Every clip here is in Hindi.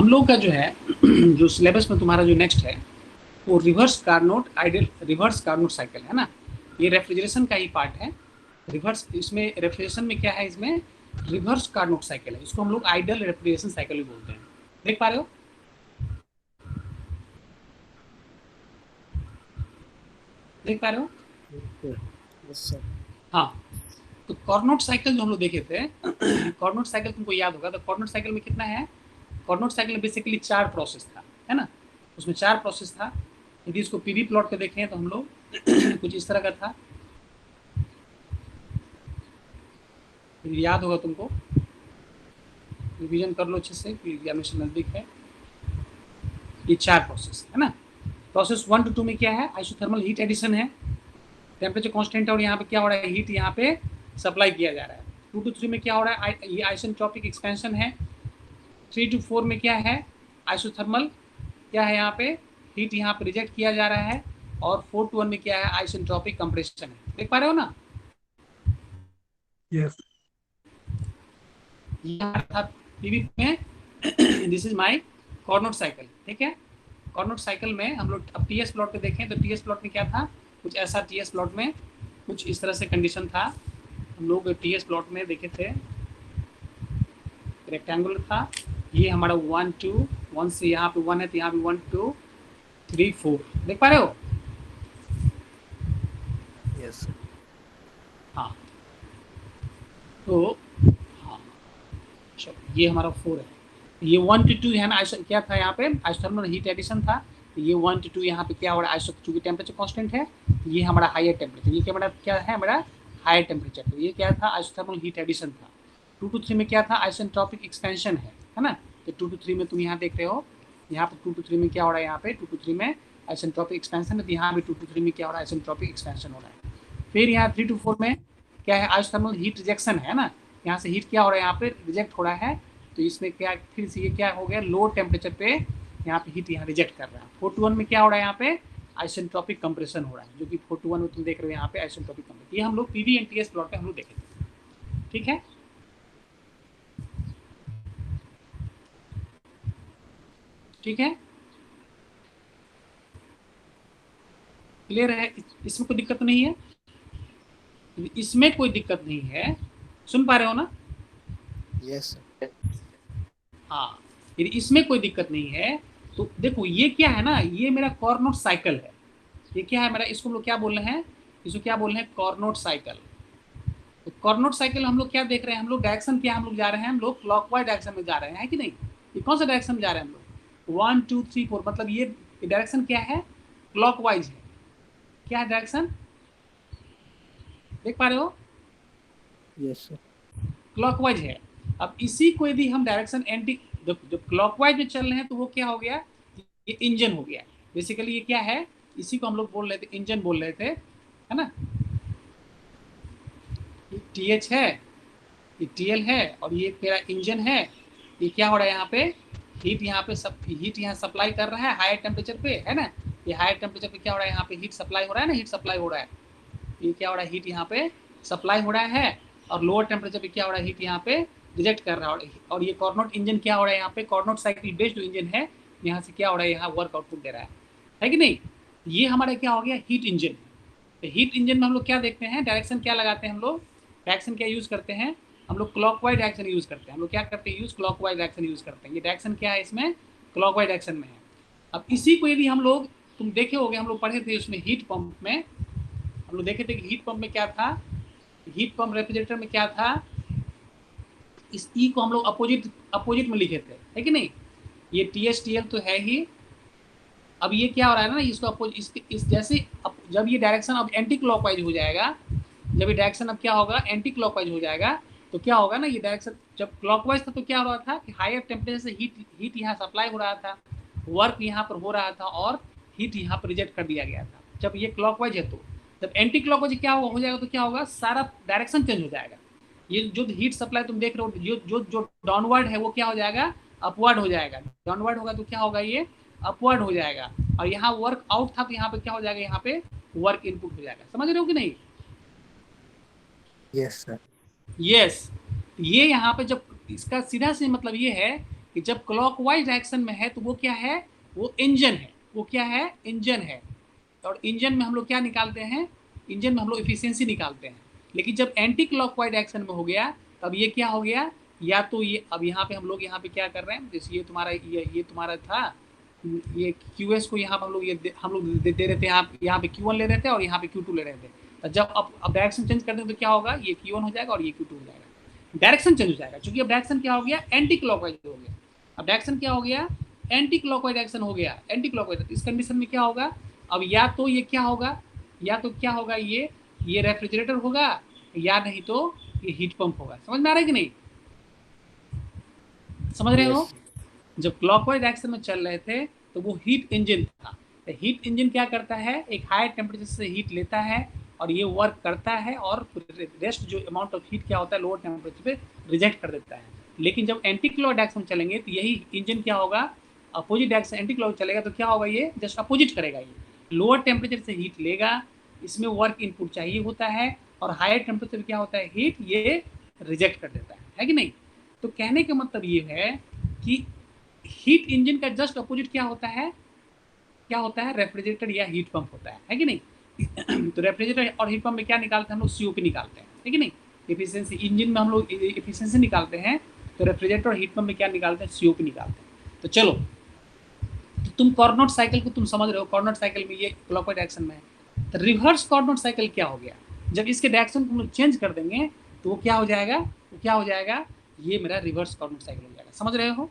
हम लोग का जो है जो सिलेबस में तुम्हारा जो नेक्स्ट है वो reverse Carnot ideal reverse Carnot cycle है ना। ये रेफ्रिजरेशन का ही पार्ट है। रिवर्स इसमें रेफ्रिजरेशन में क्या है, इसमें रिवर्स कार्नोट साइकिल है। इसको हम लोग आइडियल रेफ्रिजरेशन साइकिल भी बोलते हैं। देख पा रहे हो? देख पा रहे हो? Yes sir. हाँ, तो कार्नोट साइकिल जो हम लोग देखे थे कार्नोट साइकिल तुमको याद होगा। तो कार्नोट साइकिल में कितना है? कार्नोट साइकिल में बेसिकली 4 प्रोसेस था, है ना। उसमें 4 प्रोसेस था। यदि इसको पीवी प्लॉट पे देखें तो हम लोग कुछ इस तरह का था। याद होगा तुमको, रिवीजन कर लो अच्छे से कि एग्जामिनेशन नजदीक है। ये 4 प्रोसेस है ना। प्रोसेस 1 to 2 में क्या है? आइसोथर्मल हीट एडिशन है, टेम्परेचर कांस्टेंट है और यहाँ पे क्या हो रहा है? हीट यहाँ पे सप्लाई किया जा रहा है। 2 to 3 में क्या हो रहा है? ये आइसेंट्रोपिक एक्सपेंशन है। 3 to 4 में क्या है? आइसोथर्मल क्या है? यहाँ पे हीट यहाँ पे रिजेक्ट किया जा रहा है। और 4 to 1 में क्या है? आइसेंट्रोपिक कंप्रेशन है। देख पा रहे हो ना? यस। यहाँ था पीवी में this is my Carnot cycle, ठीक है। कार्नोट साइकिल में हम लोग अब टीएस प्लॉट पे देखें तो टीएस प्लॉट में क्या था? कुछ ऐसा टीएस प्लॉट में कुछ इस तरह से कंडीशन था। हम लोग टीएस प्लॉट में देखे थे, रेक्टेंगुलर था। ये हमारा 1 2 1 से यहाँ पे 1 है तो यहाँ पे 1 2 3 4 देख पा रहे हो? यस। हाँ, तो हाँ चलो ये हमारा 4 है। ये 1 to 2 है ना, क्या था यहाँ पे? आइसोथर्मल हीट एडिशन था। ये 1 to 2 यहाँ पे क्या हो रहा है? चूंकि टेम्परेचर कांस्टेंट है, ये हमारा हायर टेम्परेचर, ये क्या हमारा क्या है? हमारा हायर टेम्परेचर। तो ये क्या था? आइसोथर्मल हीट एडिशन था। 2 to 3 में क्या था? आइसेंट्रोपिक एक्सपेंशन है ना। तो 2 to 3 में तुम यहाँ देख रहे हो, यहाँ पे 2 to 3 में क्या हो रहा है? यहाँ पे 2 to 3 में आइसेंट्रोपिक एक्सपेंशन है। तो यहाँ पे 2 to 3 में क्या हो रहा है? आइसेंट्रोपिक एक्सपेंशन हो रहा है। फिर यहाँ 3 to 4 में क्या है? आइसोथर्मल हीट रिजेक्शन है ना। यहाँ से हीट क्या हो रहा है? यहाँ पे रिजेक्ट हो रहा है। तो इसमें क्या फिर से ये क्या हो गया? लो टेम्परेचर पे यहाँ पे हीट यहाँ रिजेक्ट कर रहा है। 4 to 1 में क्या हो रहा है? यहाँ पे आइसेंट्रोपिक कंप्रेशन हो रहा है, जो कि 4 to 1 में तुम देख रहे हो यहाँ पे आइसेंट्रोपिक कंप्रेशन। ये हम लोग पीवी एंड टीएस प्लॉट पे हम लोग देखे थे, ठीक है। ठीक है, क्लियर है? इसमें कोई दिक्कत नहीं है? इसमें कोई दिक्कत नहीं है, सुन पा रहे हो ना? Yes sir. हाँ, यदि इसमें कोई दिक्कत नहीं है तो देखो ये क्या है ना, ये मेरा कार्नोट साइकिल है। ये क्या है मेरा? इसको हम लोग क्या बोल रहे हैं? इसको क्या बोल रहे हैं? Carnot cycle. तो कार्नोट साइकिल हम लोग क्या देख रहे हैं? हम लोग डायरेक्शन क्या हम लोग जा रहे हैं? हम लोग क्लॉकवाइज डायरेक्शन में जा रहे हैं, है कि नहीं? ये कौन सा डायरेक्शन में जा रहे हैं हम लोग? 1 2 3 4, मतलब ये डायरेक्शन क्या है? क्लॉकवाइज है। क्या है डायरेक्शन? देख पा रहे हो? Yes sir. क्लॉकवाइज है। अब इसी को यदि हम डायरेक्शन एंटी जब क्लॉकवाइज में चल रहे हैं तो वो क्या हो गया? ये इंजन हो गया। बेसिकली ये क्या है? इसी को हम लोग बोल रहे थे, इंजन बोल रहे थे, है ना। ये TH है, ये TL है और ये मेरा इंजन है। ये क्या हो रहा है? यहाँ पे हीट यहाँ पे सब हीट यहाँ सप्लाई कर रहा है हायर टेम्परेचर पे, है ना। ये हायर टेम्परेचर पे क्या हो रहा है? यहाँ पे हीट सप्लाई हो रहा है ना, हीट सप्लाई हो रहा है। ये क्या हो रहा है? हीट यहाँ पे सप्लाई हो रहा है। और लोअर टेम्परेचर पे क्या हो रहा है? हीट यहाँ पे रिजेक्ट कर रहा है। और ये कार्नोट इंजन क्या हो रहा है? यहाँ पे कार्नोट साइकिल बेस्ड जो इंजन है, यहाँ से क्या हो रहा है? यहाँ वर्क आउटपुट दे रहा है कि नहीं? ये हमारा क्या हो गया? Heat engine. तो हीट इंजन में हम लोग क्या देखते हैं? डायरेक्शन क्या लगाते हैं हम लोग? डायरेक्शन क्या यूज करते हैं? हम लोग क्लॉकवाइज डायरेक्शन यूज करते हैं। हम लोग क्या करते हैं? यूज क्लॉकवाइज डायरेक्शन यूज करते हैं। ये डायरेक्शन क्या है? इसमें क्लॉकवाइज डायरेक्शन में है। अब इसी को यदि हम लोग, तुम देखे होगे हम लोग पढ़े थे उसमें हीट पंप में, हम लोग देखे थे कि हीट पंप में क्या था? हीट पंप रेफ्रिजरेटर में क्या था? इस ई को हम लोग अपोजिट अपोजिट में लिखे थे, है कि नहीं? ये TS TL तो है ही। अब ये क्या हो रहा है ना, इसको अपोजिट इस जैसे जब ये डायरेक्शन अब एंटी क्लॉकवाइज हो जाएगा, जब ये डायरेक्शन अब क्या होगा? एंटी क्लॉकवाइज हो जाएगा, तो क्या होगा ना, ये डायरेक्शन जब क्लॉकवाइज था तो क्या हो रहा था कि हायर टेम्परेचर से हीट यहाँ सप्लाई हो रहा था, वर्क यहाँ पर हो रहा था और हीट यहाँ पर रिजेक्ट कर दिया गया था। जब ये क्लॉकवाइज है तो जब एंटी क्लॉकवाइज क्या हो जाएगा तो क्या होगा? सारा डायरेक्शन चेंज हो जाएगा। ये जो हीट सप्लाई तुम देख रहे हो, जो जो जो डाउनवर्ड है वो क्या हो जाएगा? अपवर्ड हो जाएगा। डाउनवर्ड होगा तो क्या होगा? ये अपवर्ड हो जाएगा। और यहाँ वर्क आउट था तो यहाँ पे क्या हो जाएगा? यहाँ पे वर्क इनपुट हो जाएगा। समझ रहे हो कि नहीं? Yes sir. यस। ये यहाँ पे जब इसका सीधा से मतलब ये है कि जब क्लॉकवाइज डायरेक्शन में है तो वो क्या है, वो इंजन है, वो क्या है, इंजन है। और इंजन में हम लोग क्या निकालते हैं, इंजन में हम लोग एफिशिएंसी निकालते हैं। लेकिन जब एंटी क्लॉकवाइज डायरेक्शन में हो गया तब ये क्या हो गया, या तो ये अब यहाँ पे हम लोग यहाँ पे क्या कर रहे हैं, जैसे ये तुम्हारा ये तुम्हारा था, ये QS को यहाँ पर हम लोग हम लोग दे रहे थे, यहाँ पे Q1 ले रहे थे और यहाँ पे Q2 ले रहे थे। तो जब अब डायरेक्शन चेंज कर दें तो क्या होगा, ये Q1 हो जाएगा और ये Q2 हो जाएगा, डायरेक्शन चेंज हो जाएगा। क्योंकि अब डायरेक्शन क्या हो गया, एंटी क्लॉकवाइज हो गया। अब डायरेक्शन क्या हो गया, एंटी क्लॉकवाइज डायरेक्शन हो गया, एंटी क्लॉकवाइज। इस कंडीशन में क्या होगा, अब या तो ये क्या होगा, या तो क्या होगा, ये रेफ्रिजरेटर होगा, या नहीं तो ये हीट पंप होगा। समझ में आ रहा है कि नहीं, समझ रहे हो। Yes. जब क्लॉकवाइज डायरेक्शन में चल रहे थे तो वो हीट इंजन था। तो हीट इंजन क्या करता है, एक हाई टेम्परेचर से हीट लेता है और ये वर्क करता है, और रेस्ट जो अमाउंट ऑफ हीट क्या होता है लोअर टेम्परेचर पे रिजेक्ट कर देता है। लेकिन जब एंटी क्लॉक डायरेक्शन चलेंगे तो यही इंजन क्या होगा, अपोजिट डायरेक्शन एंटी क्लॉक चलेगा तो क्या होगा, ये जस्ट अपोजिट करेगा, ये लोअर टेम्परेचर से हीट लेगा, इसमें वर्क इनपुट चाहिए होता है, और हायर टेम्परेचर क्या होता है, हीट ये रिजेक्ट कर देता है कि नहीं। तो कहने का मतलब ये है कि हीट इंजन का जस्ट अपोजिट क्या होता है, क्या होता है, रेफ्रिजरेटर या हीट पंप होता है कि नहीं। तो रेफ्रिजरेटर और हीट पंप में क्या निकालते हैं हम लोग, COP निकालते हैं, है कि नहीं। एफिशिएंसी इंजन में हम लोग एफिशिएंसी निकालते हैं, तो रेफ्रिजरेटर और हीट पंप में क्या निकालते हैं, COP निकालते हैं। तो चलो, तो तुम कॉर्नोट साइकिल को तुम समझ रहे हो, कॉर्नोट साइकिल में ये क्लॉकवाइज डायरेक्शन में है। तो रिवर्स कॉर्नोट साइकिल क्या हो गया, जब इसके डायरेक्शन को हम लोग चेंज कर देंगे तो वो क्या हो जाएगा, वो क्या हो जाएगा, ये मेरा रिवर्स कॉर्नोट साइकिल हो जाएगा। समझ रहे हो,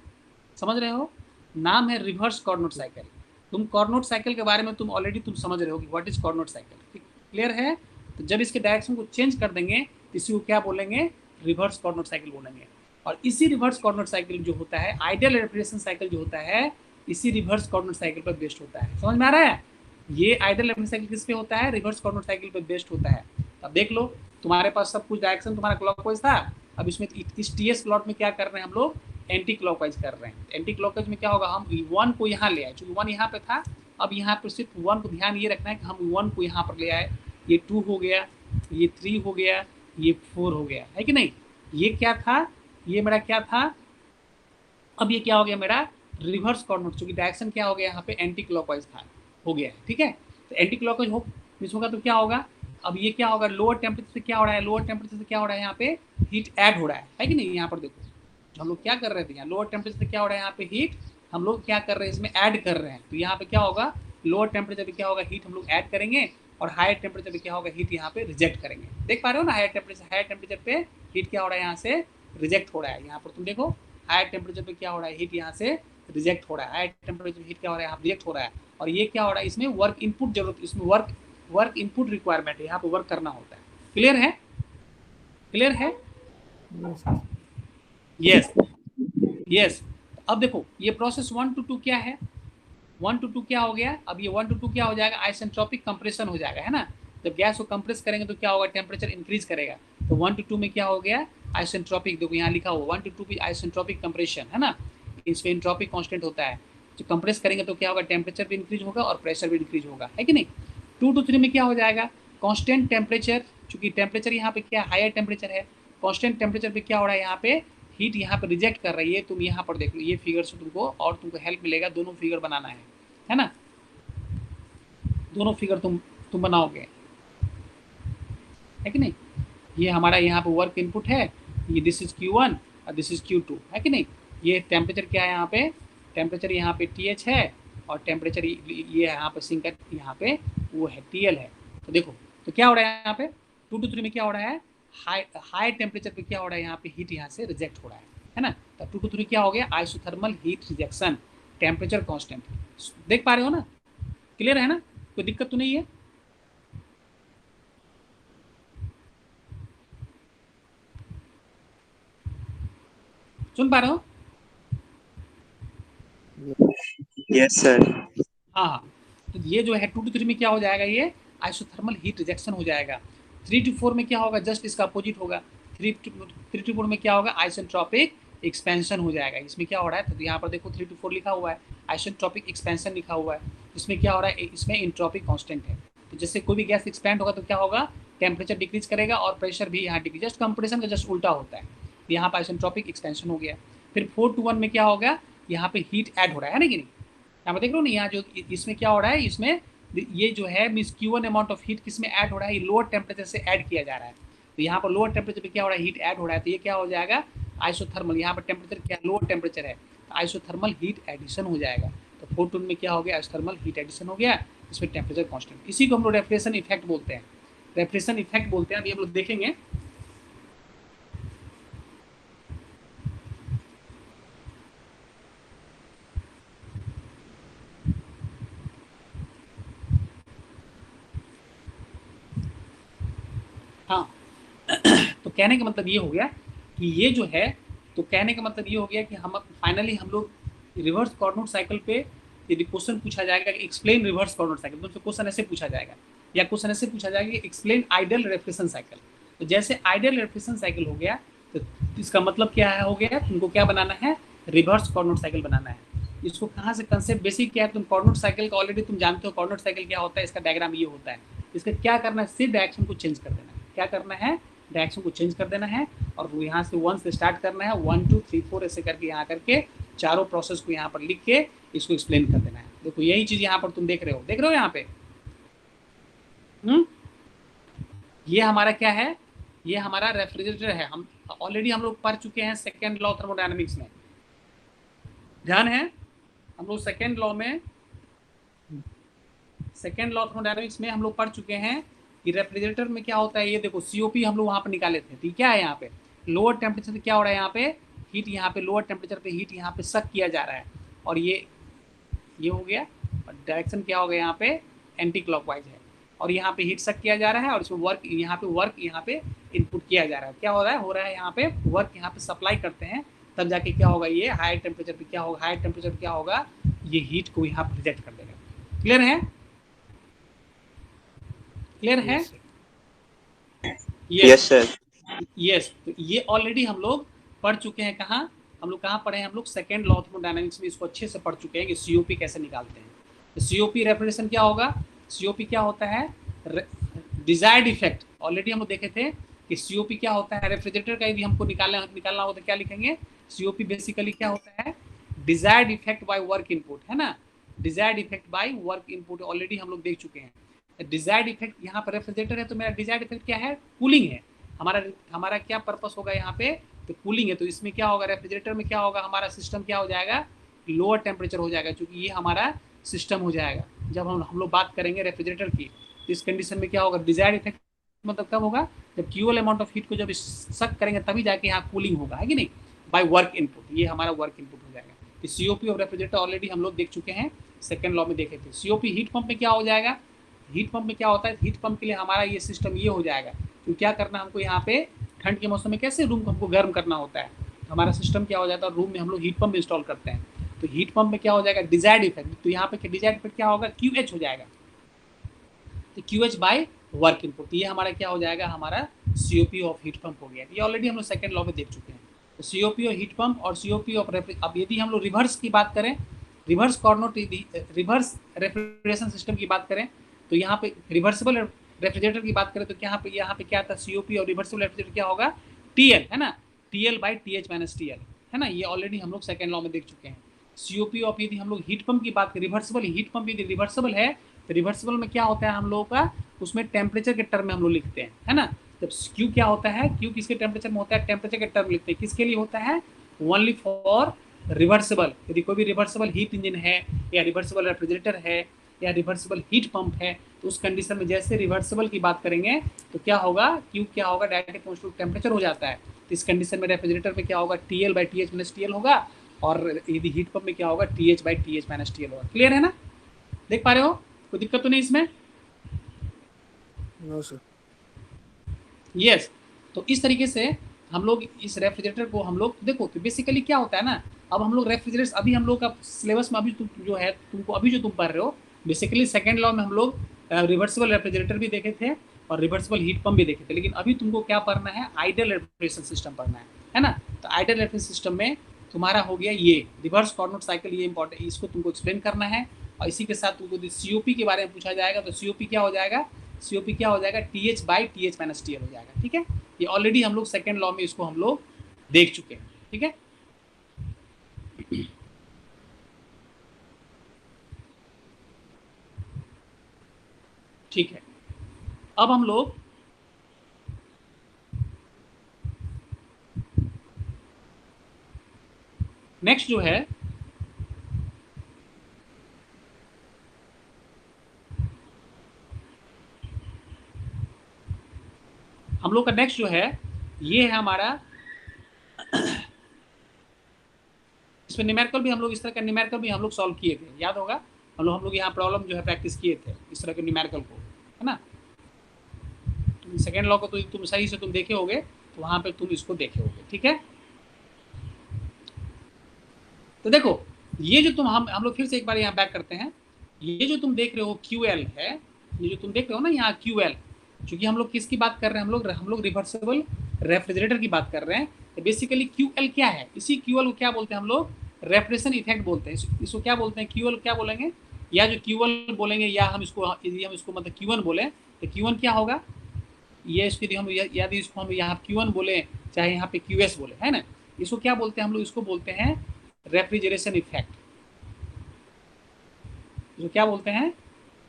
समझ रहे हो, नाम है रिवर्स कॉर्नोट साइकिल। तुम कॉर्नोट साइकिल के बारे में तुम ऑलरेडी तुम समझ रहे हो कि व्हाट इज कॉर्नोट साइकिल, क्लियर है। तो जब इसके डायरेक्शन को चेंज कर देंगे तो इसी को क्या बोलेंगे, रिवर्स कॉर्नोट साइकिल बोलेंगे। और इसी रिवर्स कॉर्नोट साइकिल जो होता है, आइडियल रेफ्रिजरेशन साइकिल जो होता है, इसी रिवर्स कॉर्नोट साइकिल पर बेस्ड होता है। समझ में आ रहा है, ये आइडियल रेफ्रिजरेशन साइकिल किस पे होता है, रिवर्स कॉर्नोट साइकिल पर बेस्ड होता है। अब देख लो, तुम्हारे पास सब कुछ डायरेक्शन तुम्हारा क्लॉकवाइज था, अब इसमें इस TS प्लॉट में क्या कर रहे हैं हम लोग, एंटी क्लॉकवाइज कर रहे हैं। एंटी क्लॉकवाइज में क्या होगा, हम 1 को यहाँ ले आए, चूंकि 1 यहाँ पे था, अब यहाँ पर सिर्फ 1 को ध्यान ये रखना है कि हम 1 को यहाँ पर ले आए, ये 2 हो गया, ये 3 हो गया, ये 4 हो गया, है कि नहीं। ये क्या था, ये मेरा क्या था, अब ये क्या हो गया मेरा रिवर्स कॉर्नोट, चूंकि डायरेक्शन क्या हो गया यहाँ पे एंटी क्लॉकवाइज था, हो गया है, ठीक है। तो एंटी क्लॉकवाइज हो मिस होगा तो क्या होगा, अब ये क्या होगा, लोअर टेम्परेचर से क्या हो रहा है, लोअर टेम्परेचर से क्या हो रहा है, यहाँ पे हीट ऐड हो रहा है कि नहीं। यहाँ पर देखो, जो हम लोग क्या कर रहे थे, यहाँ लोअर टेम्परेचर से क्या हो रहा है, यहाँ पे हीट हम लोग क्या कर रहे हैं, इसमें ऐड कर रहे हैं। तो यहाँ पे क्या होगा, लोअर टेम्परेचर पे क्या होगा, हीट हम लोग ऐड करेंगे, और हायर टेम्परेचर पे क्या होगा, हीट यहाँ पे रिजेक्ट करेंगे। देख पा रहे हो ना, हायर टेम्परेचर पे हीट क्या हो रहा है, यहाँ से रिजेक्ट हो रहा है। यहाँ पर तुम देखो, हायर टेम्परेचर पे क्या हो रहा है, हीट यहाँ से रिजेक्ट हो रहा है, हायर टेम्परेचर हीट क्या हो रहा है, यहाँ रिजेक्ट हो रहा है। और ये क्या हो रहा है, इसमें वर्क इनपुट जरूरत, इसमें वर्क इनपुट रिक्वायरमेंट है, यहाँ पे वर्क करना होता है। क्लियर है, क्लियर है, यस यस। अब देखो, ये प्रोसेस 1 to 2 क्या है, 1 to 2 क्या हो गया, अब ये 1 to 2 क्या हो जाएगा, आइसेंट्रोपिक कंप्रेशन हो जाएगा, है ना। जब गैस को कंप्रेस करेंगे तो क्या होगा, टेम्परेचर इंक्रीज करेगा। तो 1 to 2 में क्या हो गया, आइसेंट्रोपिक, देखो यहाँ लिखा हुआ 1 to 2 भी आइसेंट्रोपिक कंप्रेशन, है ना। इसमें एंट्रोपिक कांस्टेंट होता है, जो कंप्रेस करेंगे तो क्या होगा, टेम्परेचर भी इंक्रीज होगा और प्रेशर भी इंक्रीज होगा, है कि नहीं। 2 to 3 में क्या हो जाएगा, कांस्टेंट टेम्परेचर, चूंकि टेम्परेचर यहाँ पे क्या हायर टेम्परेचर है, कांस्टेंट टेम्परेचर पे क्या हो रहा है, यहाँ पे हीट यहाँ पे रिजेक्ट कर रही है। तुम यहाँ पर देख लो, ये फिगर से तुमको और तुमको हेल्प मिलेगा, दोनों फिगर बनाना है ना, दोनों फिगर तुम बनाओगे, है कि नहीं। ये हमारा यहाँ पे वर्क इनपुट है, ये दिस इज Q1 और दिस इज Q2, है कि नहीं। ये टेम्परेचर क्या है, यहाँ पे टेम्परेचर यहाँ पे TH है, और टेम्परेचर ये यहाँ पे सिंक यहाँ पे वो है TL है। तो देखो, तो क्या हो रहा है यहाँ पे 2 to 3 में क्या हो रहा है, हाई टेम्परेचर पे क्या हो रहा है, यहाँ पे हीट यहाँ से रिजेक्ट हो रहा है ना। तो 2 to 3 क्या हो गया, isothermal heat rejection, temperature constant. देख पा रहे हो ना, क्लियर है ना, कोई दिक्कत तो नहीं है। सुन पा रहे हो, यस सर। हाँ हाँ। तो ये जो है 2 to 3 में क्या हो जाएगा, ये आइसोथर्मल हीट रिजेक्शन हो जाएगा। 3 to 4 में क्या होगा, जस्ट इसका अपोजिट होगा। 3 to 4 में क्या होगा, आइसेंट्रोपिक एक्सपेंशन हो जाएगा। इसमें क्या हो रहा है, तो यहाँ पर देखो 3 to 4 लिखा हुआ है, आइसेंट्रोपिक एक्सपेंशन लिखा हुआ है। इसमें क्या हो रहा है, इसमें एंट्रोपिक कांस्टेंट है। तो जैसे कोई भी गैस एक्सपेंड होगा तो क्या होगा, टेम्परेचर डिक्रीज करेगा और प्रेशर भी यहाँ डिक्रीज, जस्ट कंप्रेशन का जस्ट उल्टा होता है। यहाँ पर आइसेंट्रोपिक एक्सपेंशन हो गया। फिर 4 to 1 में क्या होगा, यहाँ पे हीट ऐड हो रहा है ना कि नहीं, यहाँ पे देख रहे हो ना, यहाँ जो इसमें क्या हो रहा है, इसमें ये जो है means Q1 amount of heat किसमें ऐड हो रहा है, ये लोअर टेम्परेचर से ऐड किया जा रहा है। तो यहाँ पर लोअर टेम्परेचर पे क्या हो रहा है, हीट ऐड हो रहा है, तो ये क्या हो जाएगा आइसोथर्मल, यहाँ पर टेम्परेचर क्या लोअर टेम्परेचर है, आइसोथर्मल हीट एडिशन हो जाएगा। तो 4 to 1 में क्या हो गया, आइसोथर्मल हीट एडिशन हो गया, इसमें टेम्परेचर कॉन्स्टेंट, इसी को हम लोग रेफ्रिजरेशन इफेक्ट बोलते हैं, रेफ्रिजरेशन इफेक्ट बोलते हैं। अभी हम लोग देखेंगे। हाँ तो कहने का मतलब ये हो गया कि ये जो है, तो कहने का मतलब ये हो गया कि हम फाइनली हम लोग रिवर्स कार्नोट साइकिल पे यदि क्वेश्चन पूछा जाएगा कि एक्सप्लेन रिवर्स कार्नोट साइकिल, तो क्वेश्चन ऐसे पूछा जाएगा, या क्वेश्चन ऐसे पूछा जाएगा कि एक्सप्लेन आइडियल रेफ्रिजरेशन साइकिल। तो जैसे आइडियल रेफ्रिजरेशन साइकिल हो गया, तो इसका मतलब क्या है, हो गया तुमको क्या बनाना है, रिवर्स कार्नोट साइकिल बनाना है। इसको कहाँ से कंसेप्ट बेसिक क्या है, तुम कार्नोट साइकिल का ऑलरेडी तुम जानते हो, कार्नोट साइकिल क्या होता है, इसका डायग्राम ये होता है। इसका क्या करना है, सिर्फ डायरेक्शन को चेंज कर देना है, क्या करना है, डायरेक्शन को चेंज कर देना है, और यहाँ से 1 से स्टार्ट करना है, 1 2 3 4 ऐसे करके यहाँ करके चारों प्रोसेस को यहाँ पर लिख के इसको एक्सप्लेन कर देना है। देखो यही चीज यहाँ पर तुम देख रहे हो यहाँ पे। ये हमारा क्या है, ये हमारा रेफ्रिजरेटर है। हम ऑलरेडी हम लोग पढ़ चुके हैं सेकेंड लॉ थर्मोडायनामिक्स में, ध्यान है, हम लोग सेकेंड लॉ थर्मोडायनामिक्स में हम लोग पढ़ चुके हैं कि रेफ्रिजरेटर में क्या होता है। ये देखो COP हम लोग वहाँ पर निकाले थे, ठीक है, यहाँ पे लोअर टेम्परेचर पे क्या हो रहा है, यहाँ पे हीट, यहाँ पे लोअर टेम्परेचर पे हीट यहाँ पे सक किया जा रहा है, और ये हो गया, और डायरेक्शन क्या हो गया, यहाँ पे एंटी क्लॉकवाइज है, और यहाँ पे हीट सक किया जा रहा है, और इसमें वर्क यहाँ पे इनपुट किया जा रहा है। क्या हो रहा है यहाँ पे वर्क यहाँ पे सप्लाई करते हैं, तब जाके क्या होगा, ये हाई टेम्परेचर पे क्या होगा, हाई टेम्परेचर पे क्या होगा, ये हीट को यहाँ पे रिजेक्ट कर देगा। क्लियर है, क्लियर है? Yes sir. यस, तो ये ऑलरेडी हम लोग पढ़ चुके हैं। कहाँ हम लोग कहाँ पढ़े हैं, हम लोग सेकेंड लॉ थर्मोडायनामिक्स में इसको अच्छे से पढ़ चुके हैं कि COP कैसे निकालते हैं। तो COP रेफ्रिजरेशन क्या होगा, COP क्या होता है, डिजायर्ड इफेक्ट। ऑलरेडी हम लोग देखे थे कि COP क्या होता है, रेफ्रिजरेटर का यदि हमको निकालना हो तो क्या लिखेंगे, COP बेसिकली क्या होता है, desired effect by work input, है ना, desired effect by work input already हम लोग देख चुके हैं। डिजायर्ड इफेक्ट यहाँ पर रेफ्रिजरेटर है, तो मेरा डिजायर्ड इफेक्ट क्या है, कूलिंग है। हमारा क्या पर्पस होगा यहाँ पे, तो कूलिंग है। तो इसमें क्या होगा, रेफ्रिजरेटर में क्या होगा, हमारा सिस्टम क्या हो जाएगा, लोअर टेम्परेचर हो जाएगा, क्योंकि ये हमारा सिस्टम हो जाएगा। जब हम लोग बात करेंगे रेफ्रिजरेटर की, तो इस कंडीशन में क्या होगा, डिजायर्ड इफेक्ट मतलब कब होगा, जब क्यूअल अमाउंट ऑफ हीट को जब सक करेंगे तभी जाके यहाँ कूलिंग होगा, है कि नहीं, बाय वर्क इनपुट, ये हमारा वर्क इनपुट हो जाएगा। तो COP ऑफ रेफ्रिजरेटर ऑलरेडी हम लोग देख चुके हैं, सेकेंड लॉ में देखे थे। COP हीट पंप में क्या हो जाएगा, हीट पंप में क्या होता है, हीट पंप के लिए हमारा ये सिस्टम ये हो जाएगा। तो क्या करना हमको यहाँ पे, ठंड के मौसम में कैसे रूम को हमको गर्म करना होता है, तो हमारा सिस्टम क्या हो जाता है, रूम में हम लोग हीट पंप इंस्टॉल करते हैं। तो हीट पंप में क्या हो जाएगा, डिजायर्ड इफेक्ट, तो यहाँ पे डिजायर्ड इफेक्ट क्या होगा, QH हो जाएगा, तो QH बाय वर्क इनपुट, ये हमारा क्या हो जाएगा, हमारा COP ऑफ हीट पंप हो गया। ये ऑलरेडी हम लोग सेकेंड लॉ में देख चुके हैं। तो COP ऑफ हीट पंप और COP ऑफ अब यदि हम लोग रिवर्स की बात करें, reverse Carnot reverse refrigeration system की बात करें, तो यहाँ पे रिवर्सिबल रेफ्रिजरेटर की बात करें, तो यहाँ पे क्या था, COP और रिवर्सिबल रेफ्रिजरेटर क्या होगा, TL, है ना, TL by TH minus TL, है ना, ये ऑलरेडी हम लोग सेकेंड लॉ में देख चुके हैं। COP ऑफ यदि हम लोग हीट पंप की बात करें, रिवर्सिबल हीट पंप यदि रिवर्सिबल है, तो रिवर्सिबल में क्या होता है हम लोगों का, उसमें टेम्परेचर के टर्म में हम लोग लिखते हैं, है ना। जब Q क्या होता है, Q किसके टेम्परेचर में होता है, टेम्परेचर के टर्म लिखते हैं, किसके लिए होता है, ओनली फॉर रिवर्सिबल। यदि कोई भी रिवर्सिबल हीट इंजन है, या रिवर्सिबल रेफ्रिजरेटर है, या रिवर्सिबल हीट पंप है, तो उस कंडीशन में जैसे रिवर्सिबल की बात करेंगे तो क्या होगा, Q क्या होगा, डायरेक्ट कांस्टेंट टेम्परेचर हो जाता है। तो इस कंडीशन में रेफ्रिजरेटर में क्या होगा, TL by TH minus TL होगा, और यदि हीट पंप में क्या होगा, TH by TH minus TL होगा। क्लियर है ना, देख पा रहे हो, कोई दिक्कत तो नहीं इसमें? No sir. यस, तो इस तरीके से हम लोग इस रेफ्रिजरेटर को हम लोग देखो, तो बेसिकली क्या होता है ना, अब हम लोग रेफ्रिजरेटर, अभी हम लोग का सिलेबस में अभी जो है तुमको अभी जो तुम पढ़ रहे हो, बेसिकली सेकेंड लॉ में हम लोग रिवर्सिबल रेफ्रिजरेटर भी देखे थे और रिवर्सिबल हीट पंप भी देखे थे, लेकिन अभी तुमको क्या पढ़ना है, आइडियल रेफ्रिजरेशन सिस्टम पढ़ना है ना। तो आइडियल रेफ्रिजरेशन सिस्टम में तुम्हारा हो गया ये रिवर्स कार्नोट साइकिल, ये इंपॉर्टेंट, इसको तुमको एक्सप्लेन करना है। और इसी के साथ तुमको COP के बारे में पूछा जाएगा, तो COP क्या हो जाएगा, COP क्या हो जाएगा, TH by TH minus TL हो जाएगा। ठीक है, ये ऑलरेडी हम लोग सेकेंड लॉ में इसको हम लोग देख चुके हैं। ठीक है, ठीक है, अब हम लोग नेक्स्ट जो है हम लोग का नेक्स्ट जो है ये है हमारा, इसमें न्यूमेरिकल भी हम लोग, इस तरह का न्यूमेरिकल भी हम लोग सॉल्व किए थे, याद होगा हम लोग यहाँ प्रॉब्लम जो है प्रैक्टिस किए थे इस तरह के न्यूमेरिकल को, है ना। सेकेंड लॉ को तो तुम सही से तुम देखे होगे, तो वहां पे तुम इसको देखे होगे, ठीक है। तो देखो ये जो तुम हम लोग फिर से एक बार यहाँ बैक करते हैं, ये जो तुम देख रहे हो QL है, ये जो तुम देख रहे हो ना यहाँ QL, क्योंकि हम लोग किसकी बात कर रहे हैं, हम लोग रिवर्सिबल रेफ्रिजरेटर की बात कर रहे हैं। तो बेसिकली QL क्या है, इसी QL को क्या बोलते हैं हम लोग, रेफ्रिजरेशन इफेक्ट बोलते हैं। इसको क्या बोलते हैं, QL क्या बोलेंगे, या जो QL बोलेंगे, या हम इसको, यदि हम इसको मतलब Q1 बोले तो Q1 क्या होगा, ये इसके हम यदि इसको हम यहाँ Q1 बोले, चाहे यहाँ पे QS बोले, है ना, इसको क्या बोलते हैं हम लोग, इसको बोलते हैं रेफ्रिजरेशन इफेक्ट। इसको क्या बोलते हैं,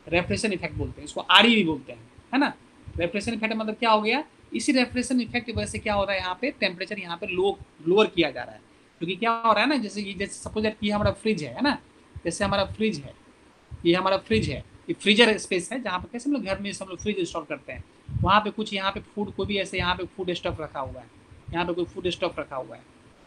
रेफ्रिजरेशन इफेक्ट बोलते हैं, इसको RE भी बोलते हैं, है ना। रेफ्रिजरेशन इफेक्ट मतलब क्या हो गया, इसी रेफ्रिजरेशन इफेक्ट की वजह से क्या हो रहा है, यहाँ पे टेम्परेचर यहाँ पे लोअर किया जा रहा है। क्योंकि क्या हो रहा है ना, जैसे सपोज दैट कि हमारा फ्रिज है ना, जैसे हमारा फ्रिज है, ये हमारा फ्रिज है, ये फ्रीजर स्पेस है जहाँ पे कैसे हम लोग घर में हम लोग फ्रिज इंस्टॉल करते हैं, वहाँ पे कुछ यहाँ पे फूड, कोई भी ऐसे यहाँ पे फूड स्टफ रखा हुआ है, यहाँ पे कोई फूड स्टफ रखा हुआ है,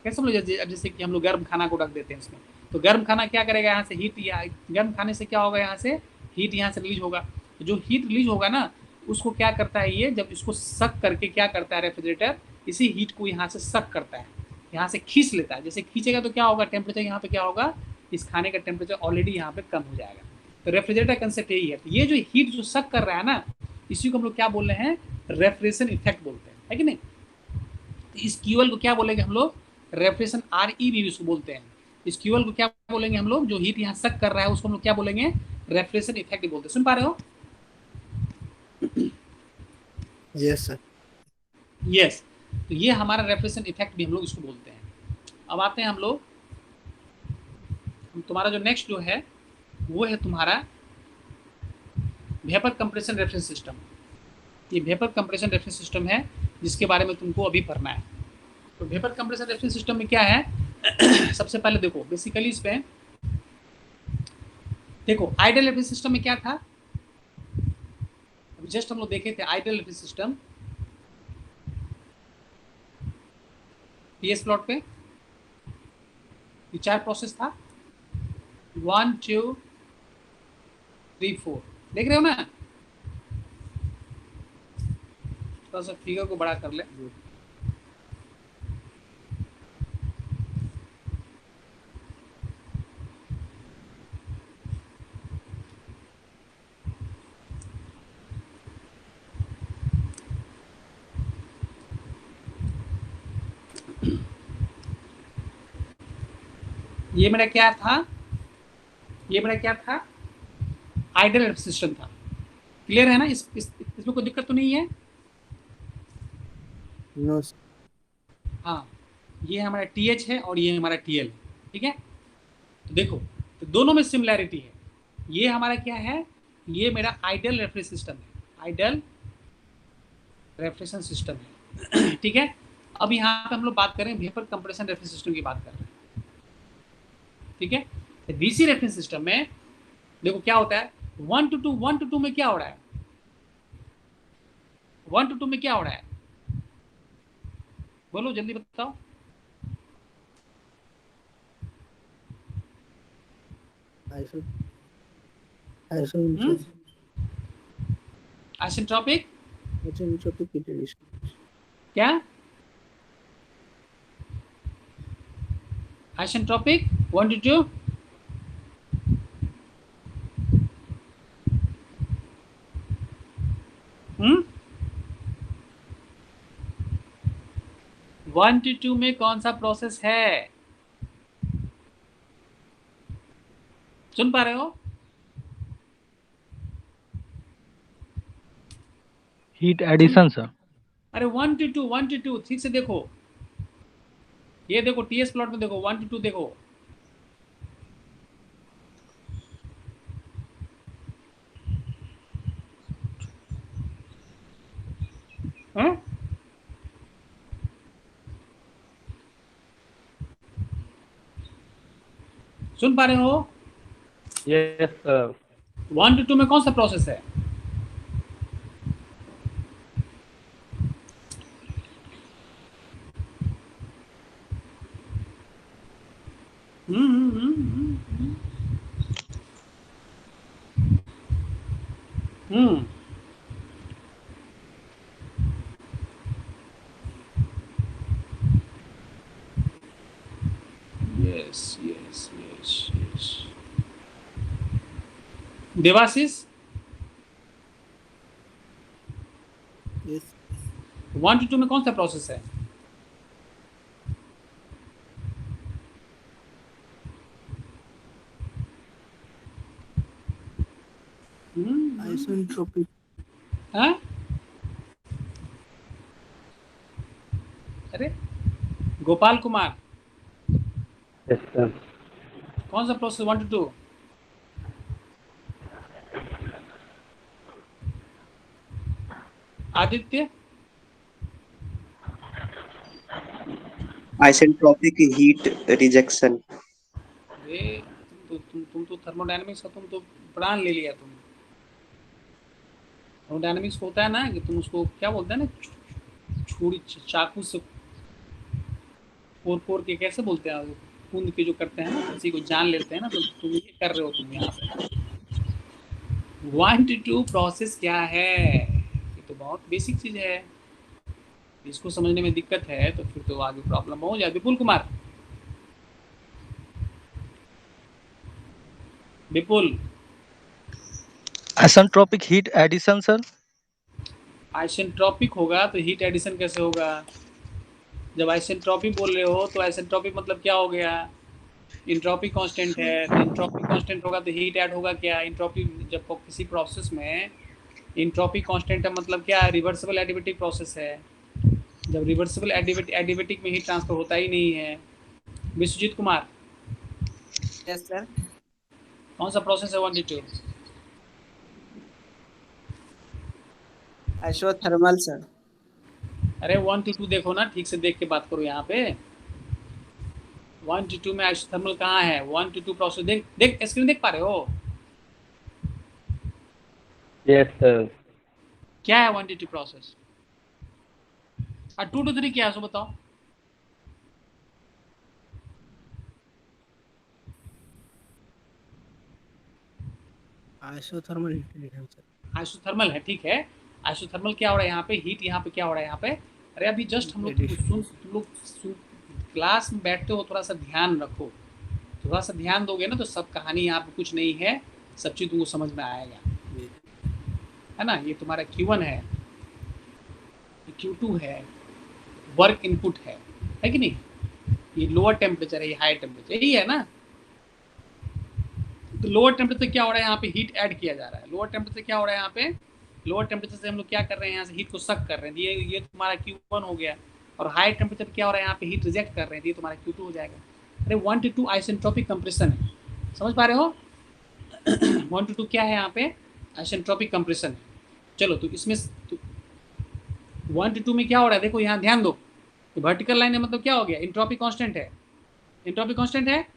कैसे हम लोग जैसे कि हम लोग गर्म खाना को रख देते हैं इसमें, तो गर्म खाना क्या करेगा, यहाँ से हीट, या गर्म खाने से क्या होगा, यहाँ से हीट यहाँ से रिलीज होगा। तो जो हीट रिलीज होगा ना, उसको क्या करता है ये, जब इसको सक करके क्या करता है रेफ्रिजरेटर, इसी हीट को यहाँ से सक करता है, यहाँ से खींच लेता है। जैसे खींचेगा तो क्या होगा, टेम्परेचर यहाँ पे क्या होगा, इस खाने का टेम्परेचर ऑलरेडी यहाँ पे कम हो जाएगा। तो रेफ्रिजरेटर कंसेप्ट यही है। तो ये जो हीट जो सक कर रहा है ना, इसी को हम लोग क्या बोल रहे हैं, रेफ्रिजरेशन इफेक्ट बोलते हैं, है कि नहीं। तो इस QL को क्या बोलेंगे हम लोग, रेफ्रिजरेशन RE भी इसको बोलते हैं। इस QL को क्या बोलेंगे हम लोग, जो हीट यहाँ सक कर रहा है उसको हम लोग क्या बोलेंगे, रेफ्रिजरेशन इफेक्ट बोलते हैं। सुन पा रहे हो, यस सर। यस। तो ये हमारा रेफ्रिजरेशन इफेक्ट भी हम लोग इसको बोलते हैं। अब आते हैं हम लोग, तुम्हारा जो नेक्स्ट जो है वो है तुम्हारा वेपर कंप्रेशन रेफरेंस सिस्टम। ये वेपर कंप्रेशन रेफरेंस सिस्टम है जिसके बारे में तुमको अभी पढ़ना है। तो वेपर कंप्रेशन रेफरेंस सिस्टम में क्या है सबसे पहले देखो बेसिकली इसमें देखो आइडियल रेफरेंस सिस्टम में क्या था, अभी जस्ट हम लोग देखे थे ideal reference system PS plot पे, ये 4 प्रोसेस था 1 2 3 4, देख रहे हो ना। थोड़ा सा फिगर को बड़ा कर ले। ये मेरा क्या था, ये मेरा क्या था, आइडियल सिस्टम था। क्लियर है ना, इसमें कोई दिक्कत तो नहीं है। नो। हाँ, ये हमारा TH है और ये हमारा TL, ठीक है। तो देखो तो दोनों में सिमिलैरिटी है। ये हमारा क्या है, ये मेरा आइडियल रेफरेंस सिस्टम है, आइडियल रेफ्रिजरेशन सिस्टम है ठीक है। अब यहाँ पे हम लोग बात करें वेपर कंप्रेशन रेफरेंस सिस्टम की बात कर रहे हैं, ठीक है। तो DC रेफरेंस सिस्टम में देखो क्या होता है, 1 to 2 में क्या हो रहा है, 1 to 2 में क्या हो रहा है, बोलो जल्दी बताओ। आइसेंट्रोपिक क्या, आइसेंट्रोपिक 1 to 2, हम्म 1 to 2 में कौन सा प्रोसेस है, सुन पा रहे हो। Heat addition sir. अरे 1 to 2 ठीक से देखो, ये देखो TS प्लॉट में देखो 1 to 2 देखो, हाँ? सुन पा रहे हो? Yes, sir. 1 to 2 में कौन सा प्रोसेस है? Hmm yes yes yes yes Devashish, Yes. 1 to 2 में कौन सा प्रोसेस है? Isentropic. हाँ? अरे गोपाल कुमार, Yes, sir. कौन सा process 1 to 2? Aditya, Isentropic heat rejection. अरे तुम तो थर्मोडायनेमिक्स का तुम तो प्राण ले लिया तुम। थर्मोडायनेमिक्स होता है ना कि तुम उसको क्या बोलते हैं ना, छुरी चाकू से कोर कोर के कैसे बोलते हैं, कूद के जो करते हैं ना, किसी को जान लेते हैं ना, तो तुम ये कर रहे हो तुम यहाँ पे। 1 to 2 प्रोसेस क्या है? ये तो बहुत बेसिक चीज है, इसको समझने में दिक्कत है तो फिर तो आगे प्रॉब्लम हो जाए। विपुल कुमार, विपुल, Isentropic heat addition, sir. Isentropic होगा तो हीट एडिशन कैसे होगा? जब आइसेंट्रोपिक बोल रहे हो तो आइसेंट्रोपिक मतलब क्या हो गया? इंट्रोपी कांस्टेंट है, तो इंट्रोपी कांस्टेंट होगा तो हीट ऐड होगा क्या? इंट्रोपी जब किसी प्रोसेस में इंट्रोपी कांस्टेंट है मतलब क्या? रिवर्सिबल एडिबेटिक प्रोसेस है। जब रिवर्सिबल एडिबेटिक में हीट ट्रांसफर होता ही नहीं है। Vishwajeet Kumar, Yes, sir. कौन सा प्रोसेस है 1 to 2? Isothermal, sir. अरे 1 to 2 देखो ना, ठीक से देख के बात करो यहाँ पे। 1 to 2 में आइसोथर्मल कहाँ है? 1 to 2 प्रोसेस देख देख, स्क्रीन देख पा रहे हो? Yes, sir. क्या है 1 to 2 प्रोसेस और 2 to 3 क्या है, सो बताओ। Isothermal heat rejection, sir. Isothermal है, ठीक है। आइसोथर्मल क्या हो रहा है यहाँ पे? हीट। यहाँ पे क्या हो रहा है यहाँ पे? अरे अभी जस्ट हम लोग Addition. तुम लोग क्लास में बैठते हो, थोड़ा सा ध्यान रखो। थोड़ा सा ध्यान दोगे ना तो सब कहानी यहाँ पे कुछ नहीं है, सब चीज़ तुमको समझ में आएगा, Yes. है ना। ये तुम्हारा Q1 है, ये Q2 है, वर्क इनपुट है कि नहीं? ये लोअर टेम्परेचर है, ये हाई टेम्परेचर, यही है ना। तो लोअर टेम्परेचर क्या हो रहा है यहाँ पे? हीट ऐड किया जा रहा है। लोअर टेम्परेचर क्या हो रहा है यहाँ पे? लोअर टेम्परेचर से हम लोग क्या कर रहे हैं, यहाँ से हीट को सक कर रहे हैं। ये तुम्हारा Q1 हो गया। और हाई टेम्परेचर क्या हो रहा है यहाँ पे? हीट रिजेक्ट कर रहे हैं, ये तुम्हारा Q2 हो जाएगा। अरे 1 to 2 आइसेंट्रोपिक कंप्रेशन है, समझ पा रहे हो? 1 to 2 क्या है यहाँ पे? आइसेंट्रोपिक कंप्रेशन है। चलो तो इसमें 1 to 2 में क्या हो रहा है देखो, यहाँ ध्यान दो। तो वर्टिकल लाइन है मतलब क्या हो गया? इंट्रोपी कांस्टेंट है, इंट्रोपी कांस्टेंट है,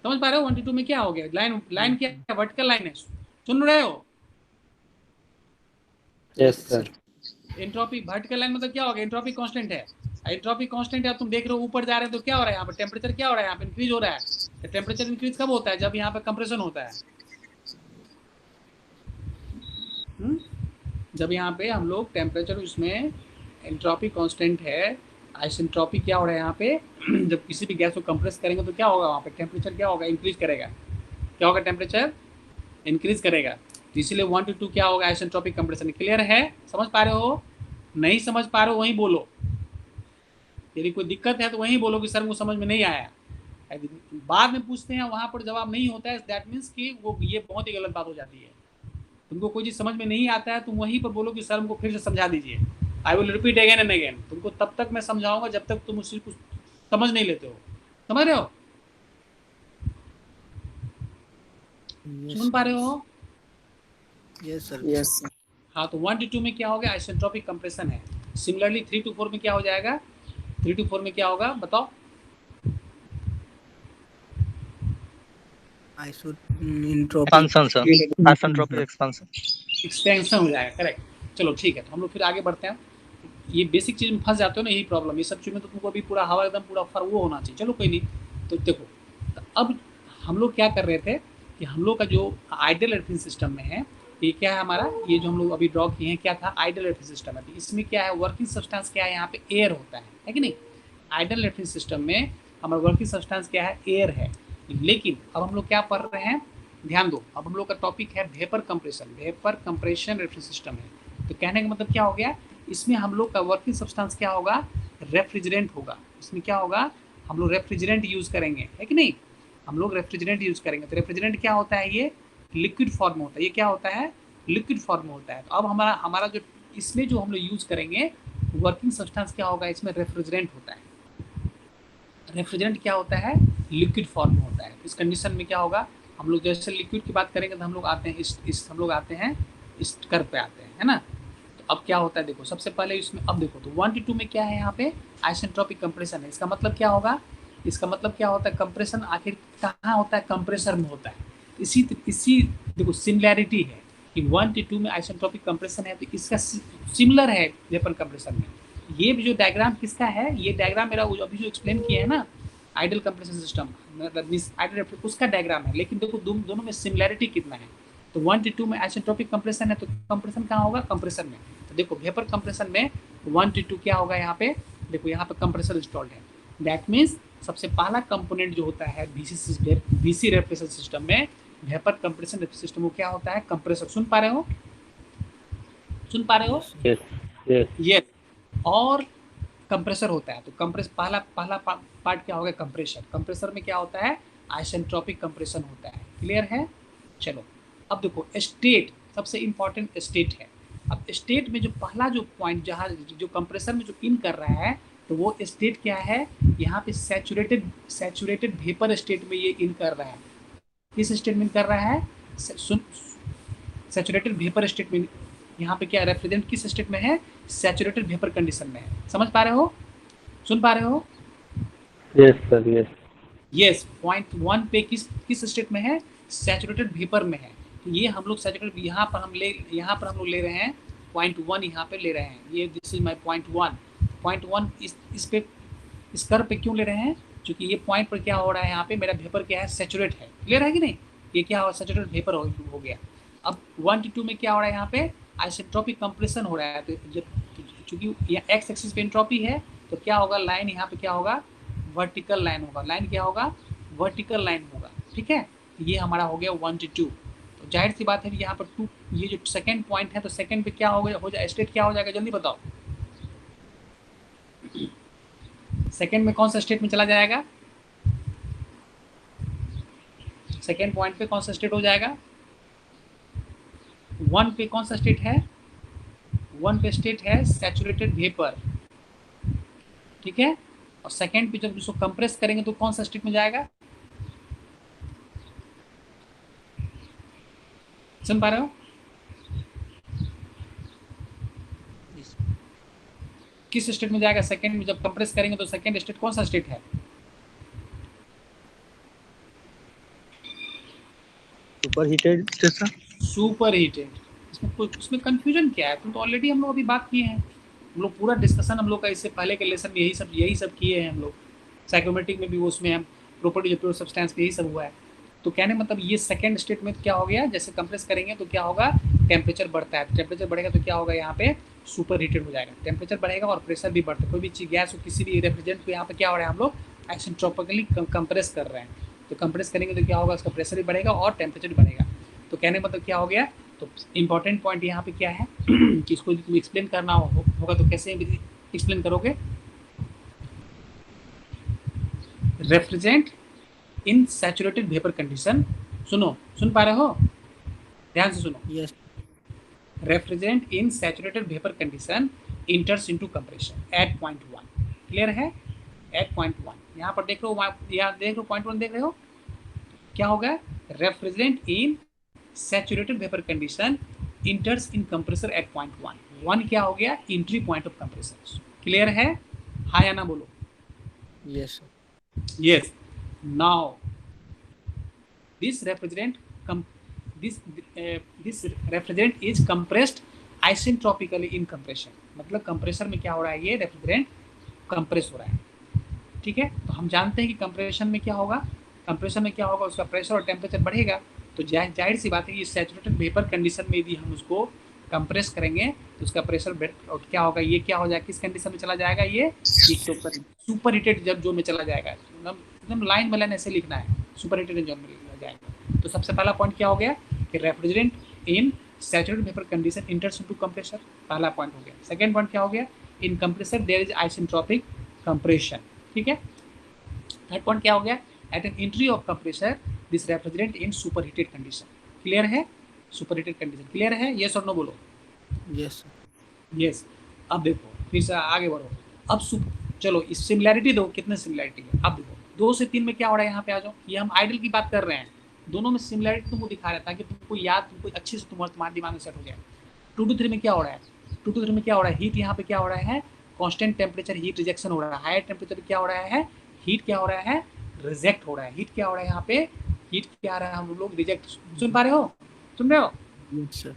समझ पा रहे हो? 1 to 2 में क्या हो गया? लाइन क्या है? वर्टिकल लाइन है, सुन रहे हो? Yes, sir. Entropy vertical line मतलब क्या हो गया? एंट्रोपी कांस्टेंट है। एंट्रोपी कांस्टेंट है, तुम देख रहे हो ऊपर जा रहे हैं तो क्या हो रहा है यहाँ पे? टेम्परेचर क्या हो रहा है यहाँ पे? इंक्रीज हो रहा है। टेम्परेचर इंक्रीज कब होता है? जब यहाँ पे कंप्रेशन होता है। जब यहाँ पे हम लोग टेम्परेचर, उसमें एंट्रोपी कांस्टेंट है, आइसेंट्रोपी क्या हो रहा है यहाँ पे? जब किसी भी गैस को कंप्रेस करेंगे तो क्या होगा वहाँ पे? टेम्परेचर क्या होगा? इंक्रीज करेगा। क्या होगा? टेम्परेचर इंक्रीज करेगा। तो इसीलिए 1 to 2 क्या होगा? Isentropic compression. क्लियर है? समझ पा रहे हो? नहीं समझ पा रहे हो वहीं बोलो। यदि कोई दिक्कत है तो वहीं बोलो कि सर मुझे समझ में नहीं आया। बाद में पूछते हैं वहां पर जवाब नहीं होता है, दैट मीन्स कि वो ये बहुत ही गलत बात हो जाती है। तुमको कोई चीज़ समझ में नहीं आता है, तुम वहीं पर बोलो कि सर हमको फिर से समझा दीजिए। I will repeat again and again. तुमको तब तक मैं समझाऊंगा जब तक तुम उसी को समझ नहीं लेते हो। समझ रहे हो? Yes. सुन पा रहे हो? Yes, sir. Yes, sir. हाँ, तो 1 to 2 में क्या हो गया? आइसेंट्रोपिक कंप्रेशन है। सिमिलरली 3 to 4 में क्या हो जाएगा, 3 to 4 में क्या होगा बताओ। Isentropic Expansion, sir. Isentropic expansion. Extension हो जाएगा, करेक्ट। चलो ठीक है, तो हम लोग फिर आगे बढ़ते हैं। ये बेसिक चीज में फंस जाते हो ना, यही प्रॉब्लम। ये सब चीज में तो तुमको अभी पूरा हवा एकदम पूरा फर वो होना चाहिए। चलो कोई नहीं। तो देखो, तो अब हम लोग क्या कर रहे थे कि हम लोग का जो आइडियल रेफरेंस सिस्टम में है, ये क्या है हमारा, ये जो हम लोग अभी ड्रॉ किए हैं क्या था, आइडियल रेफरेंस सिस्टम है। तो इसमें क्या है, वर्किंग सब्सटेंस क्या है, यहाँ पे एयर होता है कि नहीं। आइडियल रेफरेंस सिस्टम में हमारा वर्किंग सब्सटेंस क्या है, एयर है। लेकिन अब हम लोग क्या पढ़ रहे हैं, ध्यान दो, अब हम लोग का टॉपिक है vapour compression. Vapour compression reference system है। तो कहने का मतलब क्या हो गया, इसमें हम लोग का वर्किंग सब्सटेंस क्या होगा, रेफ्रिजरेंट होगा। इसमें क्या होगा, हम लोग रेफ्रिजरेंट यूज करेंगे, है कि नहीं। हम लोग रेफ्रिजरेंट यूज करेंगे। तो रेफ्रिजरेंट क्या होता है, ये लिक्विड फॉर्म में होता है। ये क्या होता है, लिक्विड फॉर्म में होता है। तो अब हमारा हमारा जो इसमें जो हम लोग यूज करेंगे वर्किंग सब्सटेंस क्या होगा, इसमें रेफ्रिजरेंट होता है। रेफ्रिजरेंट क्या होता है, लिक्विड फॉर्म में होता है। इस कंडीशन में क्या होगा, हम लोग जैसे लिक्विड की बात करेंगे तो हम लोग आते हैं हम लोग आते हैं इस कर्व पे आते हैं, है ना। तो अब क्या होता है, देखो सबसे पहले इसमें, अब देखो तो 1 to 2 में क्या है, यहाँ पे आइसेंट्रोपिक कंप्रेशन है। इसका मतलब क्या होगा, इसका मतलब क्या होता है, कंप्रेशन आखिर कहाँ होता है, कंप्रेसर में होता है। इसी देखो सिमिलैरिटी है कि 1 to 2 में आइसेंट्रोपिक कंप्रेशन है, तो इसका सिमिलर है वेपर कंप्रेशन में। ये जो डायग्राम किसका है, ये डायग्राम मेरा अभी जो एक्सप्लेन किया है ना, आइडियल कंप्रेशन सिस्टम, आइडियल उसका डायग्राम है। लेकिन देखो दोनों में सिमिलैरिटी कितना है। तो 1 to 2 में आइसेंट्रोपिक कंप्रेशन है, तो कंप्रेशन कहाँ होगा, कंप्रेसर में। तो देखो वेपर कंप्रेशन में 1 to 2 क्या होगा, यहाँ पे देखो, यहाँ पे कंप्रेसर इंस्टॉल्ड है। दैट मीन्स सबसे पहला कंपोनेंट जो होता है बीसी रेफ्रिजरेशन सिस्टम में, वेपर कंप्रेशन सिस्टम, वो क्या होता है, कंप्रेसर। सुन पा रहे हो, सुन पा रहे हो, Yes. Yes. ये और कंप्रेसर होता है। तो पहला पार्ट क्या होगा, कंप्रेसर। कंप्रेसर में क्या होता है, आइसेंट्रोपिक कंप्रेशन होता है। क्लियर है। चलो अब देखो स्टेट, सबसे इंपॉर्टेंट स्टेट है। अब स्टेट में जो पहला जो पॉइंट जहाँ जो कंप्रेसर में जो इन कर रहा है, तो वो स्टेट क्या है, यहाँ पे सैचुरेटेड वेपर स्टेट में ये इन कर रहा है। किस स्टेट में इन कर रहा है, सैचुरेटेड वेपर स्टेट में। यहाँ पे क्या रेफ्रिजरेंट किस स्टेट में है, सैचुरेटेड वेपर कंडीशन में है। समझ पा रहे हो, सुन पा रहे हो। Yes, sir. Yes. Yes, point 1 पे किस स्टेट में है, सैचुरेटेड वेपर में है। तो ये हम लोग सैचुरेटेड यहाँ पर हम लोग ले रहे हैं पॉइंट 1, यहाँ पे ले रहे हैं। ये दिस इज माई पॉइंट 1 इस पे इस कर्व पे क्यों ले रहे हैं, क्योंकि ये पॉइंट पर क्या हो रहा है, यहाँ पे मेरा वेपर क्या है, सैचुरेट है। क्लियर है कि नहीं, ये क्या हो, सैचुरेटेड वेपर हो गया। अब 1 to 2 में क्या हो रहा है, यहाँ पे आइसेंट्रोपिक कंप्रेशन हो रहा है। तो जब चूंकि यहाँ एक्स एक्सिस पे एंट्रोपी है, तो क्या होगा, लाइन यहाँ पे क्या होगा, वर्टिकल लाइन होगा। लाइन क्या होगा, वर्टिकल लाइन होगा। ठीक है, तो ये हमारा हो गया 1 to 2। तो जाहिर सी बात है यहाँ पर 2, ये जो सेकंड पॉइंट है, तो सेकंड पे क्या हो जाए, स्टेट क्या हो जाएगा, जल्दी बताओ। सेकंड में कौन सा स्टेट में चला जाएगा, सेकंड पॉइंट पे कौन सा स्टेट हो जाएगा। 1 पे कौन सा स्टेट है, 1 पे स्टेट है सैचुरेटेड वेपर। ठीक है, और सेकंड पे जब इसको कंप्रेस करेंगे तो कौन सा स्टेट में जाएगा, सुन पा रहे हो, किस स्टेट में जाएगा, सेकंड में जब कंप्रेस करेंगे तो सेकंड स्टेट कौन सा स्टेट है, Superheated sir. Super heated. उसमें कंफ्यूजन क्या है, तुम तो ऑलरेडी हम लोग अभी बात किए हैं। हम लोग पूरा डिस्कशन हम लोग का इससे पहले के लेसन में यही सब किए हैं हम लोग। साइकोमेट्रिक में भी वो उसमें हम प्रॉपर्टी ऑफ प्योर सब्सटेंस यही सब हुआ है। तो कहने मतलब ये सेकंड स्टेट में क्या हो गया, जैसे कंप्रेस करेंगे तो क्या होगा, टेम्परेचर बढ़ता है। टेम्परेचर बढ़ेगा तो क्या होगा, यहाँ पे सुपर हीटेड हो जाएगा। टेम्परेचर बढ़ेगा और प्रेशर भी बढ़ता है। कोई भी चीज गैस हो, किसी भी रेफ्रिजरेंट को यहाँ पे क्या हो रहा है, हम लोग आइसेंट्रोपिकली कंप्रेस कर रहे हैं। तो कंप्रेस करेंगे तो क्या होगा, उसका प्रेशर भी बढ़ेगा और टेम्परेचर भी बढ़ेगा। तो कहने मतलब क्या हो गया, तो इम्पॉर्टेंट पॉइंट यहाँ पे क्या है कि इसको एक्सप्लेन करना होगा। तो कैसे एक्सप्लेन करोगे, refrigerant in saturated vapour condition. सुन पा रहे हो, ध्यान से सुनो। Yes. Refrigerant in saturated vapour condition enters into compression at point 1। Clear है, एट पॉइंट 1 यहाँ पर देख रहे हो, यहाँ देख रहे हो पॉइंट 1 देख रहे हो, क्या होगा, refrigerant in saturated vapour condition इंटर्स in compressor eight point 1। 1 क्या हो गया, entry point of compressor. Clear है, हाँ या ना बोलो। Yes, sir. Yes. Now this refrigerant this refrigerant is compressed isentropically in compression। मतलब कंप्रेसर में क्या हो रहा है, ये रेफ्रिजरेंट कंप्रेस हो रहा है। ठीक है, तो हम जानते हैं कि कंप्रेशन में क्या होगा, कंप्रेशन में क्या होगा, उसका प्रेशर और टेम्परेचर बढ़ेगा। तो जाहिर सी बात है कि सैचुरेटेड वेपर कंडीशन में यदि हम उसको कंप्रेस करेंगे तो उसका प्रेशर और क्या होगा, ये क्या हो जाएगा, किस कंडीशन में चला जाएगा, ये सुपर हीटेड जब जोन में चला जाएगा। एकदम लाइन बाय लाइन ऐसे लिखना है, सुपर हीटेड जोन में लिखा जाएगा। तो सबसे पहला पॉइंट क्या हो गया कि refrigerant in saturated vapour condition enters into compressor, पहला पॉइंट हो गया। सेकंड पॉइंट क्या हो गया, in compressor there is isentropic compression. ठीक है, थर्ड पॉइंट क्या हो गया, at an entry of compressor this refrigerant in superheated condition. Clear है, सुपरहीटेड कंडीशन क्लियर है, यस और नो बोलो। Yes, sir. यस। अब देखो फिर से आगे बढ़ो। अब चलो इस सिमिलैरिटी दो, कितने सिमिलैरिटी है। अब देखो 2 से 3 में क्या हो रहा है, यहाँ पे आ जाओ। ये हम आइडल की बात कर रहे हैं, दोनों में सिमिलैरिटी तुमको दिखा रहा है ताकि तुमको याद, तुमको अच्छे से तुम्हारे दिमाग में सेट हो जाए। 2 to 3 में क्या हो रहा है, 2 to 3 में क्या हो रहा है, हीट यहाँ पे क्या हो रहा है, कांस्टेंट टेम्परेचर हीट रिजेक्शन हो रहा है। हायर टेम्परेचर पे क्या हो रहा है, हीट क्या हो रहा है, रिजेक्ट हो रहा है। हीट क्या हो रहा है यहाँ पे, हीट क्या आ रहा है, हम लोग रिजेक्ट। सुन पा रहे हो, सुन रहे हो। Yes, sir.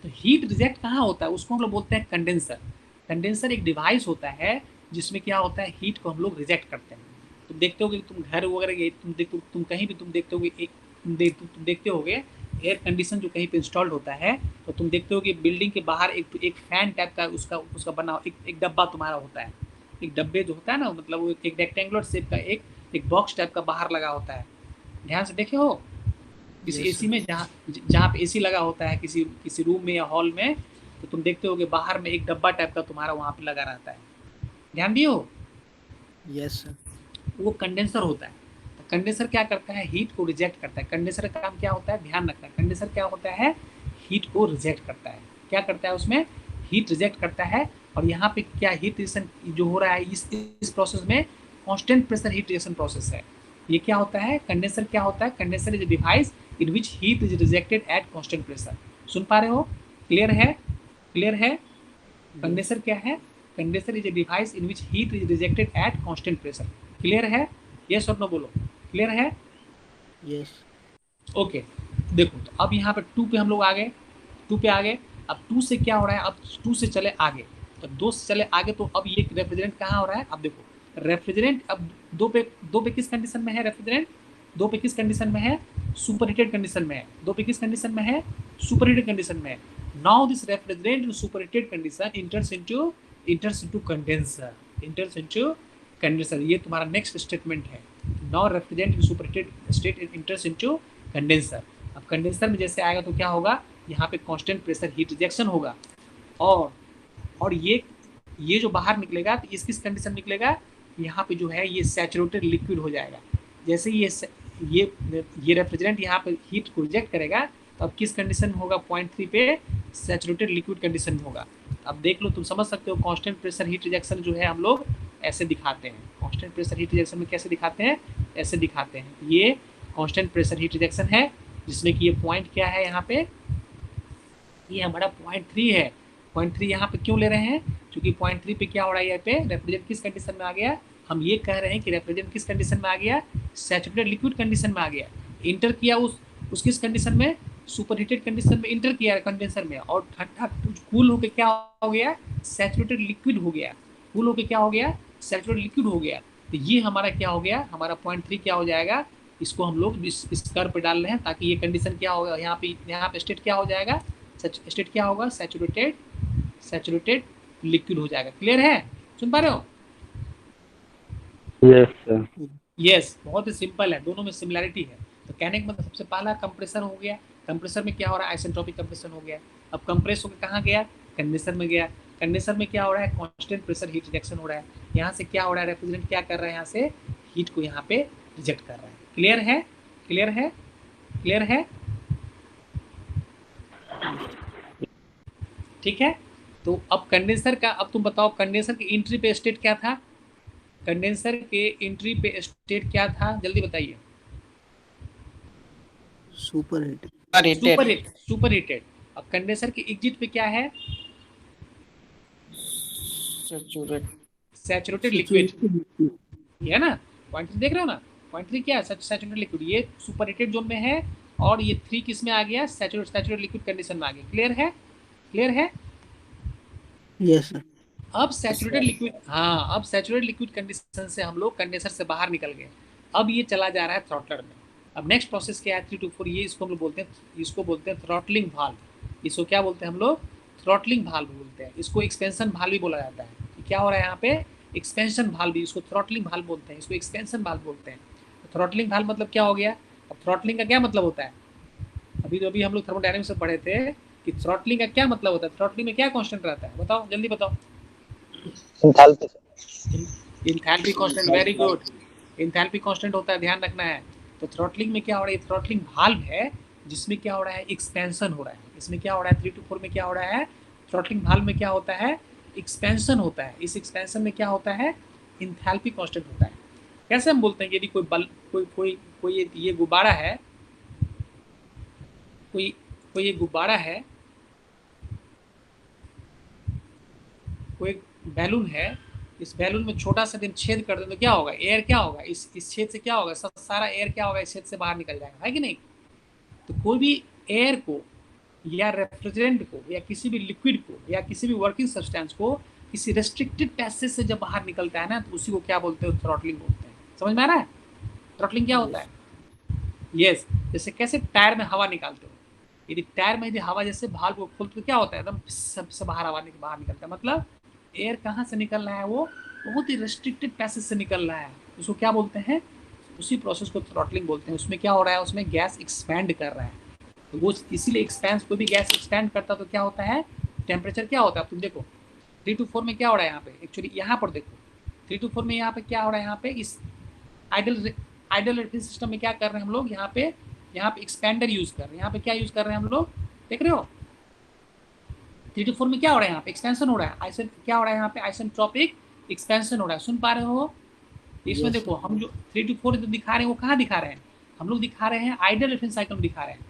तो हीट रिजेक्ट कहाँ होता है, उसको हम लोग बोलते हैं कंडेंसर। कंडेंसर एक डिवाइस होता है जिसमें क्या होता है, हीट को हम लोग रिजेक्ट करते हैं। तुम देखते होगे, तुम घर वगैरह गए, तुम कहीं भी तुम देखते होगे, तुम देखते होगे एयर कंडीशन जो कहीं पे इंस्टॉल्ड होता है, तो तुम देखते हो कि बिल्डिंग के बाहर एक फैन टाइप का उसका बना एक डब्बा तुम्हारा होता है। एक डब्बे जो होता है ना, मतलब वो एक रेक्टेंगुलर शेप का एक बॉक्स टाइप का बाहर लगा होता है। ध्यान से देखे हो, किसी Yes, एसी sir. में, जहाँ पे एसी लगा होता है किसी रूम में या हॉल में, तो तुम देखते हो कि बाहर में एक डब्बा टाइप का तुम्हारा वहाँ पे लगा रहता है। ध्यान दियो, Yes, sir. वो कंडेंसर होता है। तो कंडेंसर क्या करता है, हीट को रिजेक्ट करता है। कंडेंसर का काम क्या होता है, ध्यान रखना है, कंडेंसर क्या होता है, हीट को रिजेक्ट करता है। क्या करता है उसमें, हीट रिजेक्ट करता है। और यहाँ पे क्या हीट रिजेक्शन जो हो रहा है इस प्रोसेस में, constant pressure heat rejection process है। ये क्या होता है, कंडेंसर क्या होता है, condenser is a device in which heat is rejected at constant pressure. सुन पा रहे हो, क्लियर है, क्लियर है। कंडेंसर क्या है, condenser is a device in which heat is rejected at constant pressure. Clear है, यस और नो बोलो। क्लियर है, Yes. ओके। देखो तो अब यहाँ पे 2 पे हम लोग आ गए, 2 पे आ गए। अब 2 से क्या हो रहा है, अब 2 से चले आगे, तो 2 से चले आगे, तो अब ये रेफ्रिजरेंट कहाँ हो रहा है। अब देखो रेफ्रिजरेंट अब 2 पे किस कंडीशन में है, रेफ्रिजरेंट 2 पे किस कंडीशन में है, सुपर हीटेड कंडीशन में है। 2 पे किस कंडीशन में है, सुपर हीटेड कंडीशन में है। Now this refrigerant in super heated condition enters into condenser. ये तुम्हारा नेक्स्ट स्टेटमेंट है। Now refrigerant in superheated state enters into condenser. अब कंडेंसर में जैसे आएगा तो क्या होगा, यहाँ पे कांस्टेंट प्रेशर हीट रिजेक्शन होगा। और ये जो बाहर निकलेगा तो इस किस कंडीशन निकलेगा, यहाँ पे जो है ये सैचुरेटेड लिक्विड हो जाएगा। जैसे ये रेफ्रिजरेंट यहाँ पे हीट को रिजेक्ट करेगा, तो अब किस कंडीशन में होगा, 0.3 पे सैचुरेटेड लिक्विड कंडीशन में होगा। अब देख लो, तुम समझ सकते हो कांस्टेंट प्रेशर हीट रिजेक्शन जो है हम लोग ऐसे दिखाते हैं। कांस्टेंट प्रेशर हीट रिजेक्शन में कैसे दिखाते हैं, ऐसे दिखाते हैं। ये कांस्टेंट प्रेशर हीट रिजेक्शन है, जिसमें कि ये पॉइंट क्या है, यहाँ पे ये हमारा 0.3 है। 0.3 यहाँ पे क्यों ले रहे हैं, क्योंकि 0.3 पे क्या हो रहा है, यहाँ पे रेफ्रिजरेंट किस कंडीशन में आ गया, हम ये कह रहे हैं कि रेफ्रिजरेंट किस कंडीशन में आ गया, सैचुरेटेड लिक्विड कंडीशन में आ गया। इंटर किया उस किस कंडीशन में, सुपर हीटेड कंडीशन में इंटर किया कंडेंसर में, और ठंडा कूल होकर क्या हो गया, सैचुरेटेड लिक्विड हो गया। कूल होकर क्या हो गया, सैचुरेटेड लिक्विड हो गया। तो ये हमारा क्या हो गया, हमारा 0.3 क्या हो जाएगा, इसको हम लोग इस कर्व पे डाल रहे हैं ताकि ये कंडीशन क्या होगा, यहाँ पे स्टेट क्या हो जाएगा, स्टेट क्या होगा, सैचुरेटेड लिक्विड हो जाएगा। क्लियर है, सुन पा रहे हो। Yes, sir. यस, बहुत ही सिंपल है, दोनों में सिमिलैरिटी है। तो कहने का मतलब सबसे पहला कंप्रेसर हो गया, कंप्रेसर में क्या हो रहा है, आइसेंट्रोपिक कंप्रेशन हो गया। अब कंप्रेस होकर कहाँ गया, कंडेंसर में गया। कंडेंसर में क्या हो रहा है, कांस्टेंट प्रेशर हीट रिजेक्शन हो रहा है। यहाँ से क्या हो रहा है, रेफ्रिजरेंट क्या कर रहा है, यहाँ से हीट को यहाँ पे रिजेक्ट कर रहा है। क्लियर है, क्लियर है, क्लियर है, ठीक है। तो अब कंडेंसर का, अब तुम बताओ कंडेंसर की एंट्री पे स्टेट क्या था, कंडेंसर के एंट्री पे स्टेट क्या था, जल्दी बताइए। Superheated. Super heated. अब कंडेंसर के एग्जिट पे क्या है, सैचुरेटेड लिक्विड, ये है ना, पॉइंट थ्री देख रहे हो ना, पॉइंट थ्री क्या है, सैचुरेटेड लिक्विड, ये सुपर हीटेड जोन में है और ये थ्री किस में आ गया, सैचुरेटेड लिक्विड कंडीशन में आ गया। क्लियर है, क्लियर है। Yes sir. अब सैचुरेटेड लिक्विड, हाँ अब सैचुरेटेड लिक्विड कंडीशन से हम लोग कंडेंसर से बाहर निकल गए, अब ये चला जा रहा है थ्रॉटलर में। अब नेक्स्ट प्रोसेस क्या है 3 to 4, ये इसको हम लोग बोलते हैं, इसको बोलते हैं थ्रॉटलिंग वाल्व, इसको क्या बोलते हैं हम लोग, थ्रॉटलिंग वाल्व बोलते हैं, इसको एक्सपेंशन वाल्व भी बोला जाता है। क्या हो रहा है यहाँ पे, एक्सपेंशन वाल्व भी, इसको थ्रॉटलिंग वाल्व बोलते हैं, इसको एक्सपेंशन वाल्व बोलते हैं। थ्रॉटलिंग वाल्व मतलब क्या हो गया, अब थ्रॉटलिंग का क्या मतलब होता है, अभी हम लोग थर्मोडायनामिक्स में पढ़े थे कि थ्रॉटलिंग का क्या मतलब होता है, थ्रॉटलिंग में क्या कांस्टेंट रहता है, बताओ जल्दी बताओ। Enthalpy. Enthalpy constant, very good, enthalpy constant होता है, ध्यान रखना है। तो थ्रॉटलिंग में क्या हो रहा है, थ्रॉटलिंग वाल्व है जिसमें क्या हो रहा है, एक्सपेंशन हो रहा है। इसमें क्या हो रहा है 3 to 4 में क्या हो रहा है, थ्रॉटलिंग वाल्व में क्या होता है, एक्सपेंशन होता है। इस एक्सपेंशन में क्या होता है, इंथैल्पी कांस्टेंट होता है। कैसे हम बोलते हैं, यदि कोई बल कोई ये गुब्बारा है, कोई ये गुब्बारा है, कोई बैलून है, इस बैलून में छोटा सा दिन छेद कर दें तो क्या होगा, एयर क्या होगा, इस छेद से क्या होगा, सब सारा एयर क्या होगा, इस छेद से बाहर निकल जाएगा, है कि नहीं। तो कोई भी एयर को या रेफ्रिजरेंट को या किसी भी लिक्विड को या किसी भी वर्किंग सब्सटेंस को किसी रेस्ट्रिक्टेड पैसेज से जब बाहर निकलता है ना, तो उसी को क्या बोलते हैं, थ्रॉटलिंग बोलते हैं। समझ में आ रहा है, थ्रॉटलिंग क्या होता है। यस, जैसे कैसे टायर में हवा निकालते हो, यदि टायर में यदि हवा जैसे भाल्व को खोलते तो क्या होता है, एकदम सबसे बाहर हवा बाहर निकलता है, मतलब एयर कहाँ से निकल रहा है, वो बहुत ही रेस्ट्रिक्टेड पैसेज से निकल रहा है, उसको क्या बोलते हैं, उसी प्रोसेस को थ्रॉटलिंग बोलते हैं। उसमें क्या हो रहा है, उसमें गैस एक्सपैंड कर रहा है, तो वो इसीलिए एक्सपेंस, कोई भी गैस एक्सपैंड करता तो क्या होता है, टेम्परेचर क्या होता है। तुम देखो 3 to 4 में क्या हो रहा है, यहाँ पे एक्चुअली यहाँ पर देखो 3 to 4 में यहाँ पे क्या हो रहा है, यहाँ पे इस आइडल रेफ्रिजरेशन सिस्टम में क्या कर रहे हैं हम लोग, यहाँ पे एक्सपेंडर यूज कर रहे हैं, यहाँ पे क्या यूज कर रहे हैं हम लोग, देख रहे हो 3 to 4 में क्या हो रहा है, यहाँ पे एक्सपेंशन हो रहा है, आइसन क्या हो रहा है, यहाँ पे आइसेंट्रोपिक एक्सपेंशन हो रहा है, सुन पा रहे हो। इसमें Yes, देखो हम जो 3 to 4 जो दिखा रहे हैं वो कहाँ दिखा रहे हैं, हम लोग दिखा रहे हैं आइडल रेफरेंस साइकिल में दिखा रहे हैं।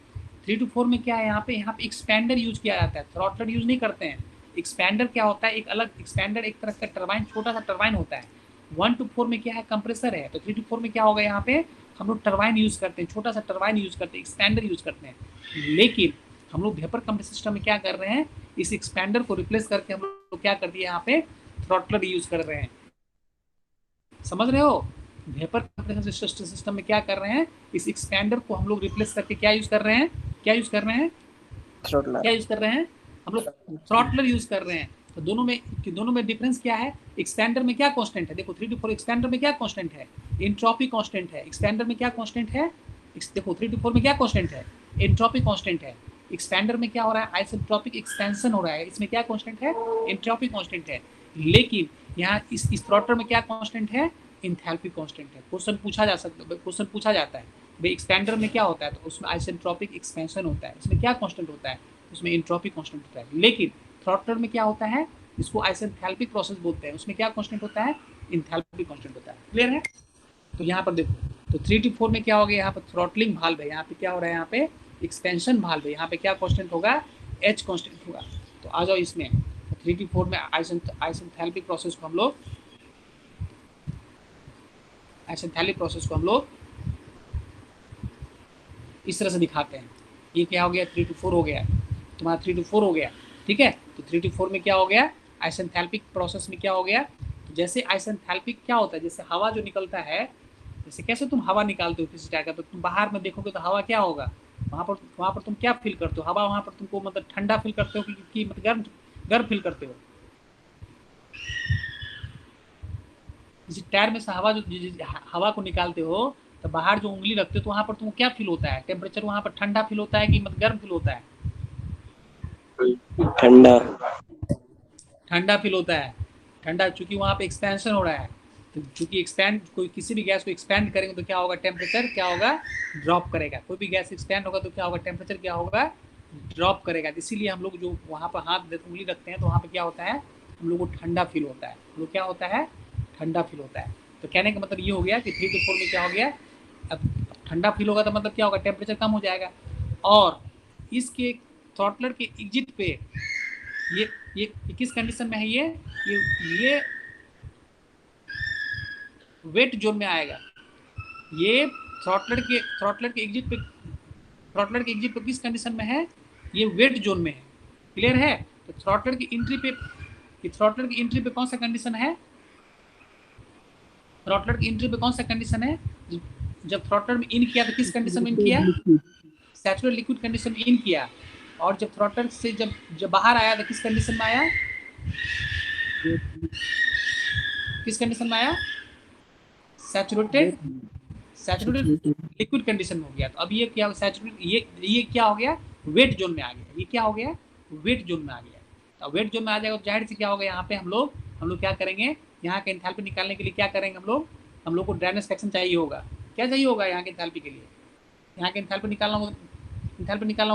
3 to 4 में क्या है, यहाँ पे एक्सपेंडर यूज किया जाता है, थ्रॉटलर यूज नहीं करते हैं। एक्सपेंडर क्या होता है, एक अलग एक्सपेंडर, एक तरह का टरबाइन, छोटा सा टरबाइन होता है। 1 to 4 में क्या है, कंप्रेसर है, तो 3 to 4 में क्या होगा, यहाँ पे हम लोग टरबाइन यूज करते हैं, छोटा सा टरबाइन यूज करते हैं, एक्सपेंडर यूज करते हैं। लेकिन हम लोग वेपर कंप्रेसर सिस्टम में क्या कर रहे हैं, इस एक्सपेंडर को रिप्लेस करके हम लोग क्या कर दिए, यहाँ पे थ्रॉटलर यूज कर रहे हैं। समझ रहे हो, वेपर कंप्रेसर सिस्टम में क्या कर रहे हैं, इस एक्सपेंडर को हम लोग रिप्लेस करके क्या यूज कर रहे हैं, क्या यूज कर रहे हैं, क्या यूज कर रहे हैं, हम लोग थ्रॉटलर यूज कर रहे हैं। तो दोनों में डिफरेंस क्या है, एक्सपेंडर में क्या कांस्टेंट है, देखो 3 to 4 एक्सपेंडर में क्या कांस्टेंट है, एंट्रोपी कांस्टेंट है। एक्सपेंडर में क्या कांस्टेंट है, देखो 3 to 4 में क्या कांस्टेंट है, एंट्रोपी कांस्टेंट है। एक्सपेंडर में क्या हो रहा है, आइसेंट्रोपिक एक्सपेंशन हो रहा है, इसमें क्या कांस्टेंट है, एंट्रोपी कांस्टेंट है। लेकिन यहाँ इस थ्रॉटलर में क्या कांस्टेंट है, एंथैल्पी कांस्टेंट है। क्वेश्चन पूछा जा सकता है, क्वेश्चन पूछा जाता है भाई एक्सपेंडर में क्या होता है, तो उसमें आइसेंट्रोपिक एक्सपेंशन होता है, इसमें क्या कांस्टेंट होता है, उसमें एंट्रोपी कांस्टेंट होता है। लेकिन थ्रॉटलर में क्या होता है, इसको आइसेंथैल्पिक प्रोसेस बोलते हैं, उसमें क्या कांस्टेंट होता है, एंथैल्पी कांस्टेंट होता है। क्लियर है। तो यहाँ पर देखो, तो 3 to 4 में क्या हो गया, यहाँ पर थ्रॉटलिंग वाल्व है, यहाँ पे क्या हो रहा है, यहाँ पे एक्सपेंशन वाल्व है, यहाँ पे क्या कांस्टेंट होगा, एच कांस्टेंट होगा। तो आ जाओ इसमें 3 to 4 में आइसेंथैल्पिक प्रोसेस को हम लोग इस तरह से दिखाते हैं। ये क्या हो गया, 3 to 4 हो गया, तुम्हारा 3 to 4 हो गया, ठीक है। तो 3 to 4 में क्या हो गया, आइसेंथैल्पिक प्रोसेस में क्या हो गया, तो जैसे आइसेंथैल्पिक क्या होता है, जैसे हवा जो निकलता है, जैसे कैसे तुम हवा निकालते हो किसी टाइप का, तो तुम बाहर में देखोगे तो हवा क्या होगा, वहाँ पर तुम क्या फील करते हो, हवा वहाँ पर तुमको मतलब ठंडा फील करते हो कि मतलब गर्म फील करते हो। किसी टायर में से हवा को निकालते हो तो बाहर जो उंगली रखते हो तो वहाँ पर तुमको क्या फील होता है, टेम्परेचर वहाँ पर ठंडा फील होता है कि मतलब गर्म फील होता है, ठंडा फील होता है, ठंडा, चूंकि वहाँ पे एक्सपेंशन हो रहा है। तो चूंकि एक्सपैंड, कोई किसी भी गैस को एक्सपैंड करेंगे तो क्या होगा, टेम्परेचर क्या होगा, ड्रॉप करेगा। कोई भी गैस एक्सपैंड होगा तो क्या होगा, टेम्परेचर क्या होगा, ड्रॉप करेगा। इसीलिए हम लोग जो वहाँ पर हाथ उंगली रखते हैं तो वहाँ पर क्या होता है, हम लोग को ठंडा फील होता है, हम लोग क्या होता है, ठंडा फील होता है। तो कहने का मतलब ये हो गया कि 3 to 4 में क्या हो गया, अब ठंडा फील होगा तो मतलब क्या होगा, टेम्परेचर कम हो जाएगा। और इसके थ्रॉटलर के एग्जिट पे ये किस कंडीशन में है, ये ये वेट जोन में आएगा। ये थ्रॉटलर के एग्जिट पे किस कंडीशन में है? ये वेट जोन में है। क्लियर है? तो थ्रॉटलर की एंट्री पे कौन सा कंडीशन है? थ्रॉटलर की एंट्री पे कौन सा कंडीशन है? जब थ्रॉटलर में इन किया तो किस कंडीशन में इन किया? सैचुरेटेड लिक्विड कंडीशन में इन किया। और जब थ्रॉटलर से जब बाहर आया तो किस कंडीशन में आया? किस कंडीशन में आया? सैचुरेटेड लिक्विड कंडीशन में हो गया। तो अब ये क्या सैचुरेटेड, ये क्या हो गया? वेट जोन में आ गया। ये क्या हो गया? वेट जोन में आ गया। तो वेट जोन में आ जाएगा तो जाहिर से क्या होगा, यहाँ पे हम लोग क्या करेंगे, यहाँ के एंथैल्पी निकालने के लिए क्या करेंगे हम लोग को ड्रेनेज सेक्शन चाहिए होगा। क्या चाहिए होगा यहाँ के एंथैल्पी के लिए? यहाँ के एंथैल्पी निकालना होगा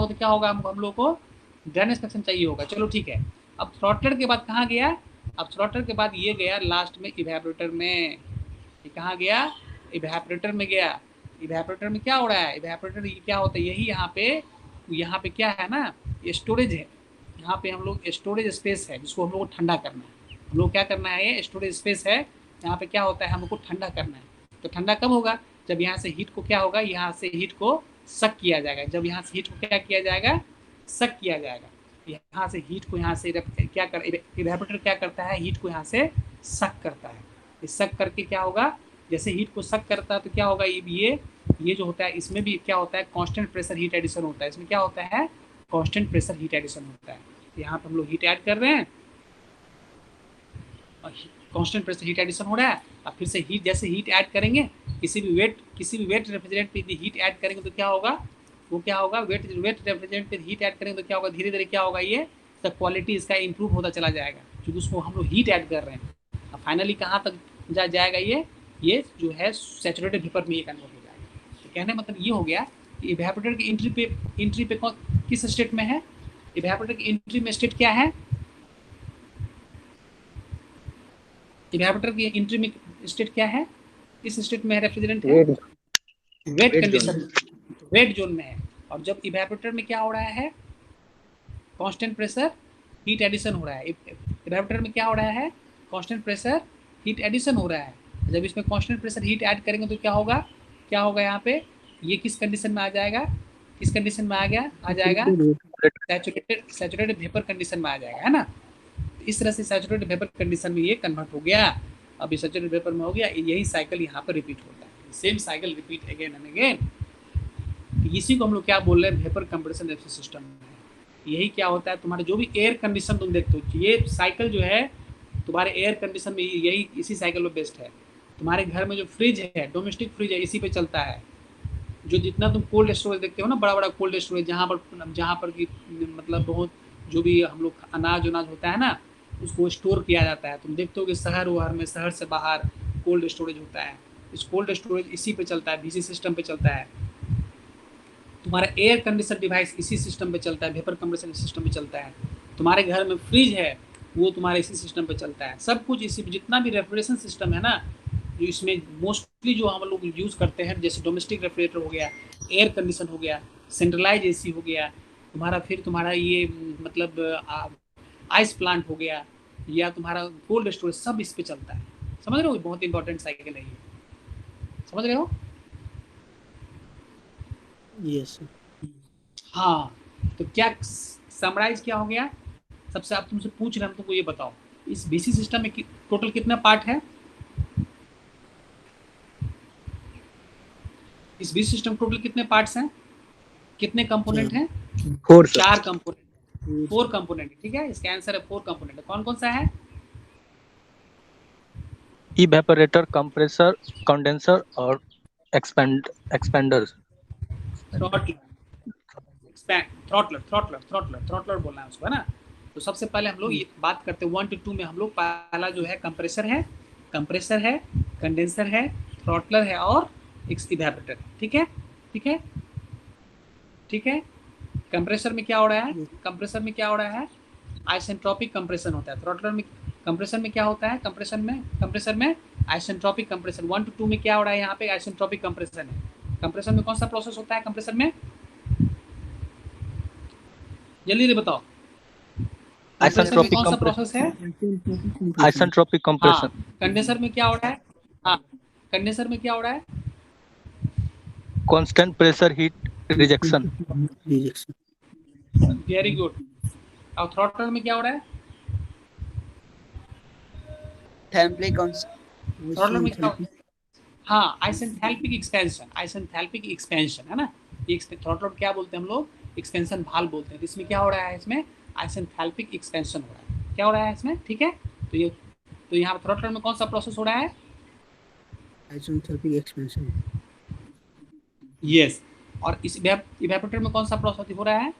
तो क्या होगा, हम लोग को ड्रेनेज सेक्शन चाहिए होगा। चलो ठीक है। अब थ्रॉटलर के बाद कहाँ गया? अब थ्रॉटलर के बाद ये गया लास्ट में इवेपोरेटर में। ये कहाँ गया? इवेपोरेटर में गया। इवेपोरेटर में क्या हो रहा है? इवेपोरेटर ये क्या होता है? यही यहाँ पे क्या है ना, ये स्टोरेज है। यहाँ पे हम लोग स्टोरेज स्पेस है जिसको हम लोग को ठंडा करना है। हम लोग क्या करना है, ये स्टोरेज स्पेस है। यहाँ पे क्या होता है, हम लोग को ठंडा करना है। तो ठंडा कब होगा? जब यहाँ से हीट को क्या होगा, यहाँ से हीट को सक किया जाएगा। जब यहाँ से हीट को क्या किया जाएगा? सक किया जाएगा। यहाँ से हीट को यहाँ से क्या कर इवेपोरेटर क्या करता है? हीट को यहाँ से सक करता है। इस सक करके क्या होगा, जैसे हीट को सक करता है तो क्या होगा, ये जो होता है इसमें भी क्या होता है, कांस्टेंट प्रेशर हीट एडिशन होता है। इसमें क्या होता है? कांस्टेंट प्रेशर हीट एडिशन होता है। तो यहाँ पर हम लोग हीट ऐड कर रहे हैं और कांस्टेंट प्रेशर हीट एडिशन हो रहा है। अब फिर से जैसे हीट ऐड करेंगे, किसी भी वेट रेफ्रिजरेंट पे हीट ऐड करेंगे तो क्या होगा, वेट रेफ्रिजरेंट पे हीट ऐड करेंगे तो क्या होगा, धीरे धीरे क्या होगा, ये सब क्वालिटी इसका इंप्रूव होता चला जाएगा, क्योंकि उसको हम लोग हीट ऐड कर रहे हैं। अब फाइनली कहाँ तक जाएगा, ये जो है सैचुरेटेड वेपर में ये कन्वर्ट हो जाएगा। तो कहने मतलब ये हो गया कि इवेपोरेटर की एंट्री पे किस स्टेट में है? इवेपोरेटर की एंट्री में स्टेट क्या है? इवेपोरेटर की एंट्री में स्टेट क्या है? इस स्टेट में रेफ्रिजरेंट है वेट कंडीशन, वेट जोन में है। और जब इवेपोरेटर में क्या हो रहा है, कांस्टेंट प्रेशर हीट एडिशन हो रहा है। इवेपोरेटर में क्या हो रहा है, कांस्टेंट प्रेशर हीट एडिशन हो रहा है। जब इसमें कांस्टेंट प्रेशर हीट ऐड करेंगे तो क्या होगा यहाँ पे, ये किस कंडीशन में आ जाएगा, किस कंडीशन में आ जाएगा सैचुरेटेड वेपर कंडीशन में आ जाएगा, है ना। इस तरह से सैचुरेटेड वेपर कंडीशन में ये कन्वर्ट हो गया। अब ये सैचुरेटेड वेपर में हो गया। यही साइकिल यहाँ पर रिपीट होता है, same cycle repeat again and again. इसी को हम लोग क्या बोल रहे हैं, वेपर कंप्रेशन सिस्टम है। यही क्या होता है, तुम्हारे जो भी एयर कंडीशन तुम देखते हो, ये साइकिल जो है तुम्हारे एयर कंडीशन में यही इसी साइकिल में बेस्ट है। तुम्हारे घर में जो फ्रिज है, डोमेस्टिक फ्रिज है, इसी पे चलता है। जो जितना तुम कोल्ड स्टोरेज देखते हो ना, बड़ा बड़ा कोल्ड स्टोरेज, जहाँ पर कि मतलब बहुत जो भी हम लोग अनाज होता है ना, उसको स्टोर किया जाता है। तुम देखते हो कि शहर से बाहर कोल्ड स्टोरेज होता है। इस कोल्ड स्टोरेज इसी पे चलता है, VC सिस्टम पे चलता है। तुम्हारा एयर कंडीशन डिवाइस इसी सिस्टम पे चलता है, वेपर कंप्रेशन सिस्टम पे चलता है। तुम्हारे घर में फ्रिज है, वो तुम्हारे इसी सिस्टम पे चलता है। सब कुछ इसी, जितना भी रेफ्रिजरेशन सिस्टम है ना, जो इसमें मोस्टली जो हम लोग यूज़ करते हैं, जैसे डोमेस्टिक रेफ्रिजरेटर हो गया, एयर कंडीशन हो गया, सेंट्रलाइज AC हो गया तुम्हारा ये मतलब आइस प्लांट हो गया, या तुम्हारा कोल्ड स्टोरेज, सब इस पे चलता है। समझ रहे हो, बहुत इंपॉर्टेंट साइकिल है ये, समझ रहे हो? यस। हाँ, तो क्या समराइज क्या हो गया? सबसे आप तुमसे पूछ रहे हैं, तुमको ये बताओ, इस BC सिस्टम में टोटल कितना पार्ट है? इस BC सिस्टम टोटल कितने पार्ट्स हैं, कितने कंपोनेंट हैं? 4 कंपोनेंट, 4 कंपोनेंट, ठीक है। इसका आंसर है 4 कंपोनेंट। कौन कौन सा है? इवेपोरेटर, कंप्रेसर, कंडेंसर और एक्सपेंडर्स। थ्रॉटलर बोलना है उसको, है ना। तो सबसे पहले हम लोग ये बात करते हैं 1 to 2 में। हम लोग पहला जो है कंप्रेसर है, कंडेंसर है, थ्रॉटलर है और इवेपोरेटर। ठीक है। कंप्रेसर में क्या हो रहा है, आइसेंट्रोपिक कंप्रेशन होता है। थ्रॉटलर में कंप्रेसर में क्या होता है, कंप्रेसर में आइसेंट्रोपिक कंप्रेशन। 1 to 2 में क्या हो रहा है, यहाँ पे आइसेंट्रोपिक कंप्रेशन है। कंप्रेसर में कौन सा प्रोसेस होता है, कंप्रेसर में जल्दी से बताओ। कंप्रेसर में Isentropic कौन सा compression. प्रोसेस है? Isentropic हाँ, compression. कंडेंसर में क्या हो रहा है? हाँ, कंडेंसर में क्या हो रहा है? Constant pressure heat rejection. Rejection. Very good. और थ्रॉटलर में क्या हो रहा है? थ्रॉटलर में क्या हो रहा है? हाँ, आइसेंथैल्पिक एक्सपेंशन, आइसेंथैल्पिक एक्सपेंशन है ना। ये थ्रॉटलर क्या बोलते हैं हम लोग? एक्सपेंशन भाल बोलते हैं। तो इसमें क्या हो रहा है? इसमें आइसेंथैल्पिक एक्सपेंशन हो रहा है। क्या हो रहा है इसमें? ठीक है, तो यहाँ थ्रॉटलर में कौन सा प्रोसेस हो रहा है? Isentropic expansion. यस। और इस इवेपोरेटर में कौन सा प्रोसेस हो रहा है?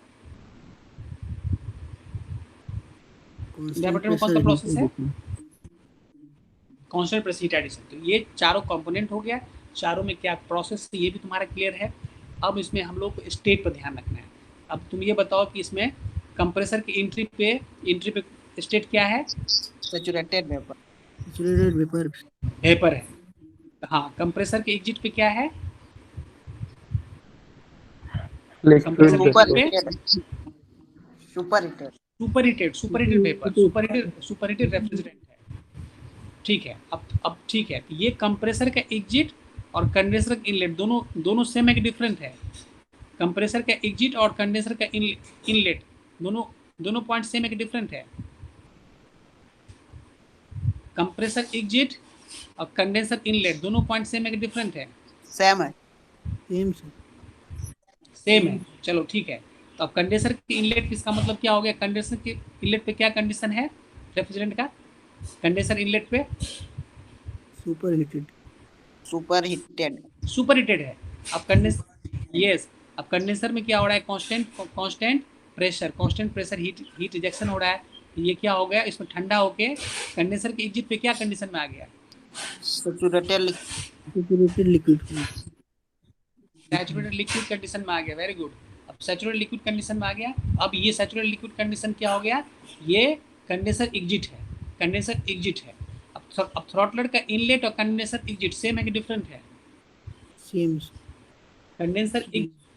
Constant इवेपोरेटर में कौन सा pressure प्रोसेस heat है? addition. Constant pressure heat addition. तो ये चारों कंपोनेंट हो गया, चारों में क्या प्रोसेस है ये भी तुम्हारा क्लियर है। अब इसमें हम लोग को स्टेट पर ध्यान रखना है। अब तुम ये बताओ कि इसमें कंप्रेसर की एंट्री पे स्टेट क्या है? Saturated vapour, Saturated vapor. Vapour है। हाँ, कंप्रेसर के एग्जिट पे क्या है? कंप्रेसर के Liquid एग्जिट vapor. पे super superheated vapour, superheated refrigerant है। ठीक है, अब ठीक है। ये कंप्रेसर का एग्जिट और कंडेंसर का इनलेट दोनों सेम है कि डिफरेंट है? कंप्रेसर का एग्जिट और कंडेंसर का इनलेट दोनों पॉइंट सेम है कि डिफरेंट है? कंप्रेसर एग्जिट और कंडेंसर इनलेट दोनों पॉइंट सेम है कि डिफरेंट है? सेम है। Same sir. सेम है। चलो ठीक है। तो अब कंडेंसर के इनलेट इसका मतलब क्या हो गया? कंडेंसर के इनलेट पे क्या कंडीशन है रेफ्रिजरेंट का? कंडेंसर इनलेट पे Superheated. सुपर हीटेड है। अब कंडेंसर में क्या हो रहा है? कांस्टेंट प्रेशर हीट रिजेक्शन हो रहा है। तो ये क्या हो गया? इसमें ठंडा होके कंडेंसर के एग्जिट पे क्या कंडीशन में आ गया? Saturated Saturated liquid. Saturated liquid condition में आ गया। Very good. अब सैचुरेटेड लिक्विड कंडीशन में आ गया। अब ये सैचुरेटेड लिक्विड कंडीशन क्या हो गया? ये कंडेंसर एग्जिट है। अब थ्रॉटलर का इनलेट और कंडेंसर एग्जिट सेम है कि डिफरेंट है? Same. कंडेंसर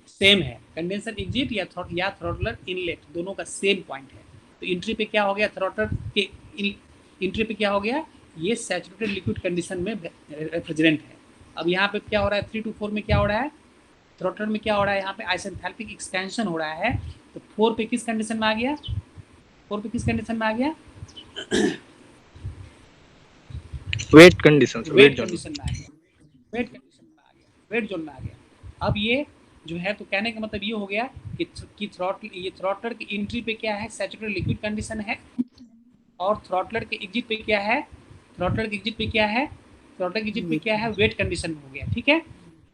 सेम है। कंडेंसर एग्जिट या थ्रॉटलर इनलेट दोनों का सेम पॉइंट है। तो एंट्री पे क्या हो गया? थ्रॉटलर के एंट्री पे क्या हो गया? ये सैचुरेटेड लिक्विड कंडीशन में रेफ्रिजरेंट है। अब यहाँ पे क्या हो रहा है? 3 to 4 में क्या हो रहा है? थ्रॉटलर में क्या हो रहा है? यहाँ पे आइसेंथैल्पिक एक्सपेंशन हो रहा है। तो 4 पे किस कंडीशन में आ गया? 4 पे किस कंडीशन में आ गया? Weight conditions. Weight Weight zone. Condition में आ गया। वेट जोन में आ गया। अब ये जो है, तो कहने का मतलब ये हो गया कि थ्रॉटलर की एंट्री पे क्या है? सैचुरेटेड लिक्विड कंडीशन है। और थ्रॉटलर के एग्जिट पे क्या है? थ्रॉटलर के एग्जिट पे क्या है? वेट कंडीशन में हो गया। ठीक है।